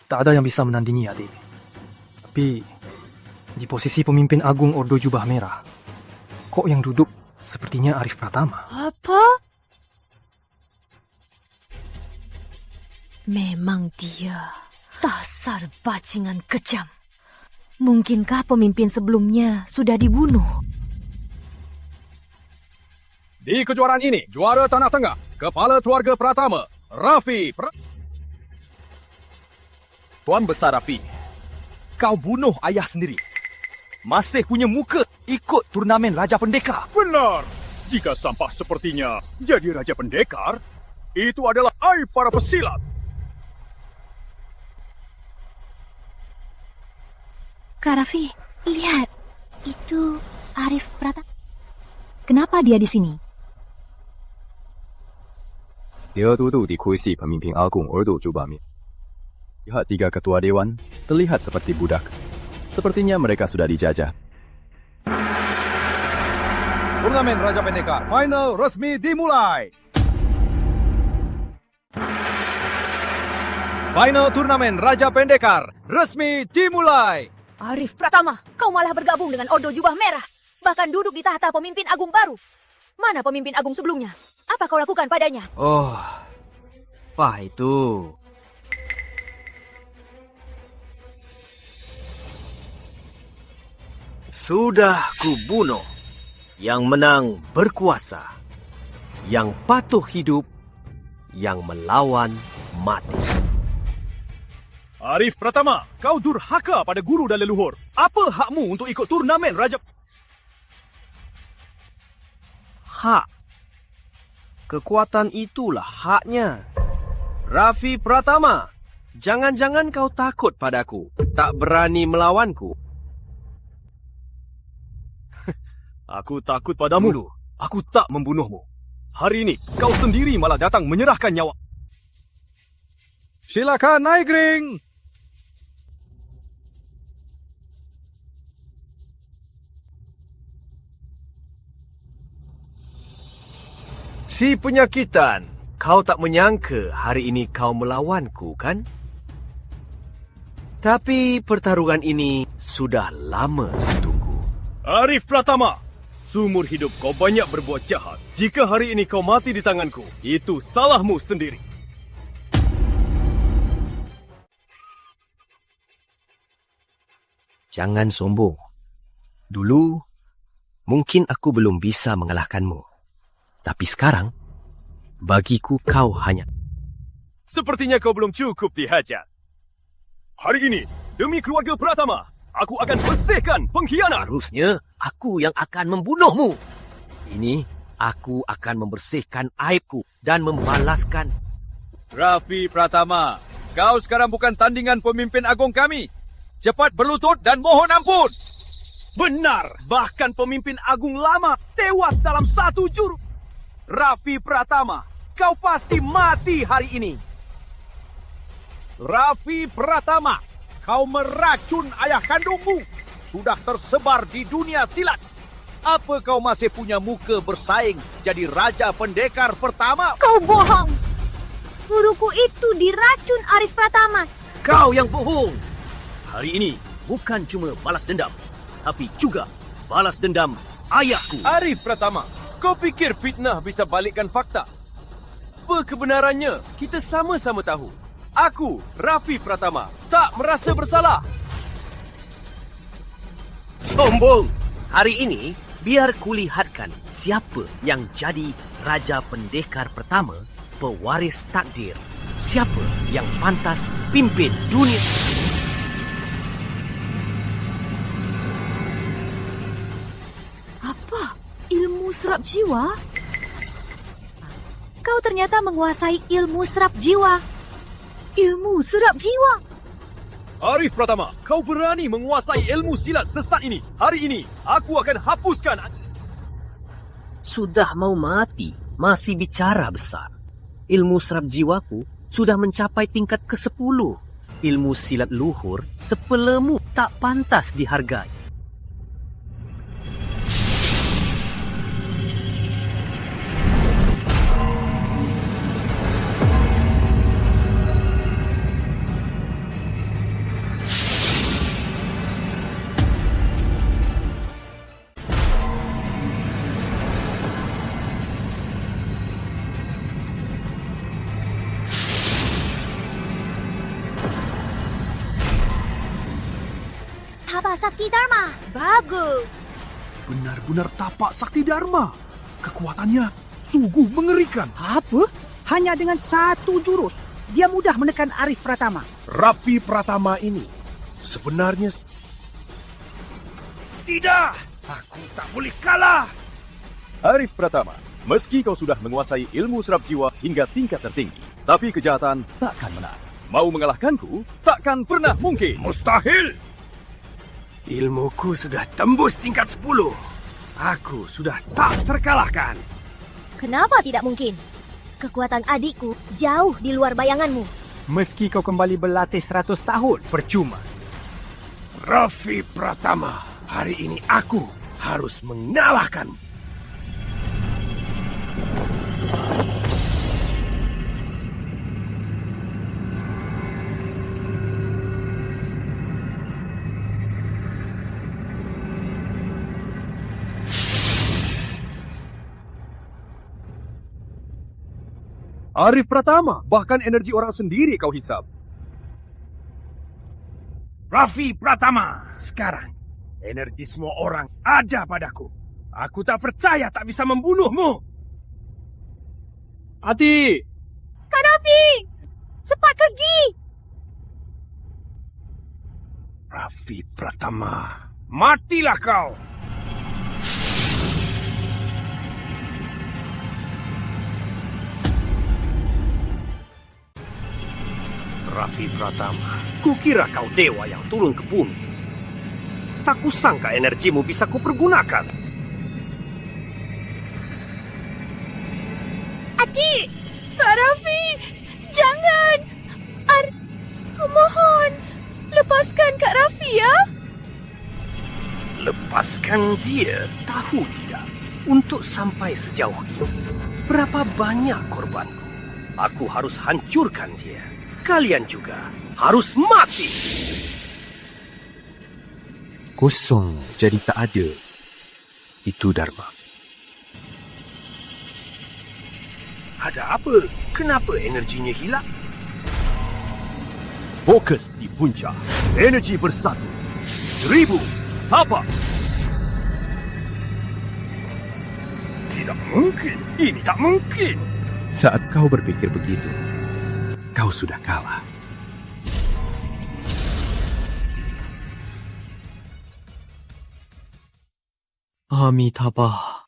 Tak ada yang bisa menandingi adik. Tapi, di posisi pemimpin agung Ordo Jubah Merah, kok yang duduk sepertinya Arif Pratama? Apa? Memang dia dasar bajingan kejam. Mungkinkah pemimpin sebelumnya sudah dibunuh? Di kejuaraan ini, juara Tanah Tengah, Kepala Keluarga Pratama, Raffi Tuan Besar Raffi, kau bunuh ayah sendiri. Masih punya muka ikut turnamen Raja Pendekar. Benar. Jika Sampah sepertinya jadi Raja Pendekar, itu adalah aib para pesilat. Kak Raffi, lihat. Itu Arif Pratama. Kenapa dia di sini? Dia duduk di kursi pemimpin agung Ordo Jubah Merah. Lihat 3 ketua dewan terlihat seperti budak. Sepertinya mereka sudah dijajah. Turnamen Raja Pendekar final resmi dimulai. Final turnamen Raja Pendekar resmi dimulai. Arif Pratama, kau malah bergabung dengan Ordo Jubah Merah. Bahkan duduk di tahta pemimpin agung baru. Mana pemimpin agung sebelumnya? Apa kau lakukan padanya? Oh, apa itu? Sudah kubunuh. Yang menang berkuasa. Yang patuh hidup. Yang melawan mati. Arif Pratama, kau durhaka pada guru dan leluhur. Apa hakmu untuk ikut turnamen Raja? Hak. Kekuatan itulah haknya. Raffi Pratama, jangan-jangan kau takut padaku, tak berani melawanku. Aku takut padamu. Dulu, aku tak membunuhmu. Hari ini, kau sendiri malah datang menyerahkan nyawa. Silakan naik ring. Si penyakitan, kau tak menyangka hari ini kau melawanku, kan? Tapi pertarungan ini sudah lama ditunggu. Arif Pratama, seumur hidup kau banyak berbuat jahat. Jika hari ini kau mati di tanganku, itu salahmu sendiri. Jangan sombong. Dulu, mungkin aku belum bisa mengalahkanmu. Tapi sekarang, bagiku kau hanya... Sepertinya kau belum cukup dihajar. Hari ini, demi keluarga Pratama, aku akan bersihkan pengkhianat. Harusnya aku yang akan membunuhmu. Ini aku akan membersihkan aibku dan membalaskan. Raffi Pratama, kau sekarang bukan tandingan pemimpin agung kami. Cepat berlutut dan mohon ampun. Benar, bahkan pemimpin agung lama tewas dalam satu jurus. Raffi Pratama, kau pasti mati hari ini. Raffi Pratama, kau meracun ayah kandungmu. Sudah tersebar di dunia silat. Apa kau masih punya muka bersaing jadi Raja Pendekar pertama? Kau bohong. Guruku itu diracun Arif Pratama. Kau yang bohong. Hari ini bukan cuma balas dendam, tapi juga balas dendam ayahku. Arif Pratama, kau pikir fitnah bisa balikkan fakta? Apa kebenarannya? Kita sama-sama tahu. Aku, Raffi Pratama, tak merasa bersalah. Sombong. Hari ini, biar kulihatkan siapa yang jadi Raja Pendekar pertama, pewaris takdir. Siapa yang pantas pimpin dunia. Apa? Ilmu serap jiwa? Kau ternyata menguasai ilmu serap jiwa. Ilmu serap jiwa. Arif Pratama, kau berani menguasai ilmu silat sesat ini. Hari ini, aku akan hapuskan. Sudah mau mati, masih bicara besar. Ilmu serap jiwaku sudah mencapai tingkat ke-10. Ilmu silat luhur sepelemu tak pantas dihargai. Tapak Sakti Dharma. Bagus. Benar-benar tapak Sakti Dharma. Kekuatannya sungguh mengerikan. Apa? Hanya dengan satu jurus, dia mudah menekan Arif Pratama. Raffi Pratama ini sebenarnya... Tidak! Aku tak boleh kalah! Arif Pratama, meski kau sudah menguasai ilmu serap jiwa hingga tingkat tertinggi, tapi kejahatan takkan menang. Mau mengalahkanku takkan pernah mungkin. Mustahil! Ilmuku sudah tembus tingkat 10. Aku sudah tak terkalahkan. Kenapa tidak mungkin? Kekuatan adikku jauh di luar bayanganmu. Meski kau kembali berlatih 100 tahun, percuma. Raffi Pratama, hari ini aku harus mengalahkanmu. Arif Pratama, bahkan energi orang sendiri kau hisap. Raffi Pratama, sekarang energi semua orang ada padaku. Aku tak percaya tak bisa membunuhmu. Ati! Kak Raffi! Cepat pergi! Raffi Pratama, matilah kau! Raffi Pratama, kukira kau dewa yang turun ke bumi. Tak kusangka energimu bisa kupergunakan. Ati! Kak Raffi! Jangan! Aku mohon! Lepaskan Kak Raffi ya! Lepaskan dia, tahu tidak? Untuk sampai sejauh ini, berapa banyak korbanku? Aku harus hancurkan dia. Kalian juga harus mati. Kosong jadi tak ada. Itu Dharma. Ada apa? Kenapa energinya hilang? Fokus di puncak. Energi bersatu. 1000 tapak. Tidak mungkin, ini tak mungkin. Saat kau berpikir begitu, kau sudah kalah. Amitabha.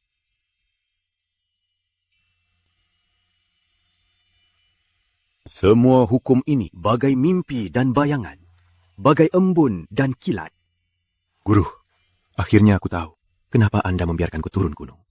Semua hukum ini bagai mimpi dan bayangan, bagai embun dan kilat. Guru, akhirnya aku tahu kenapa Anda membiarkanku turun gunung.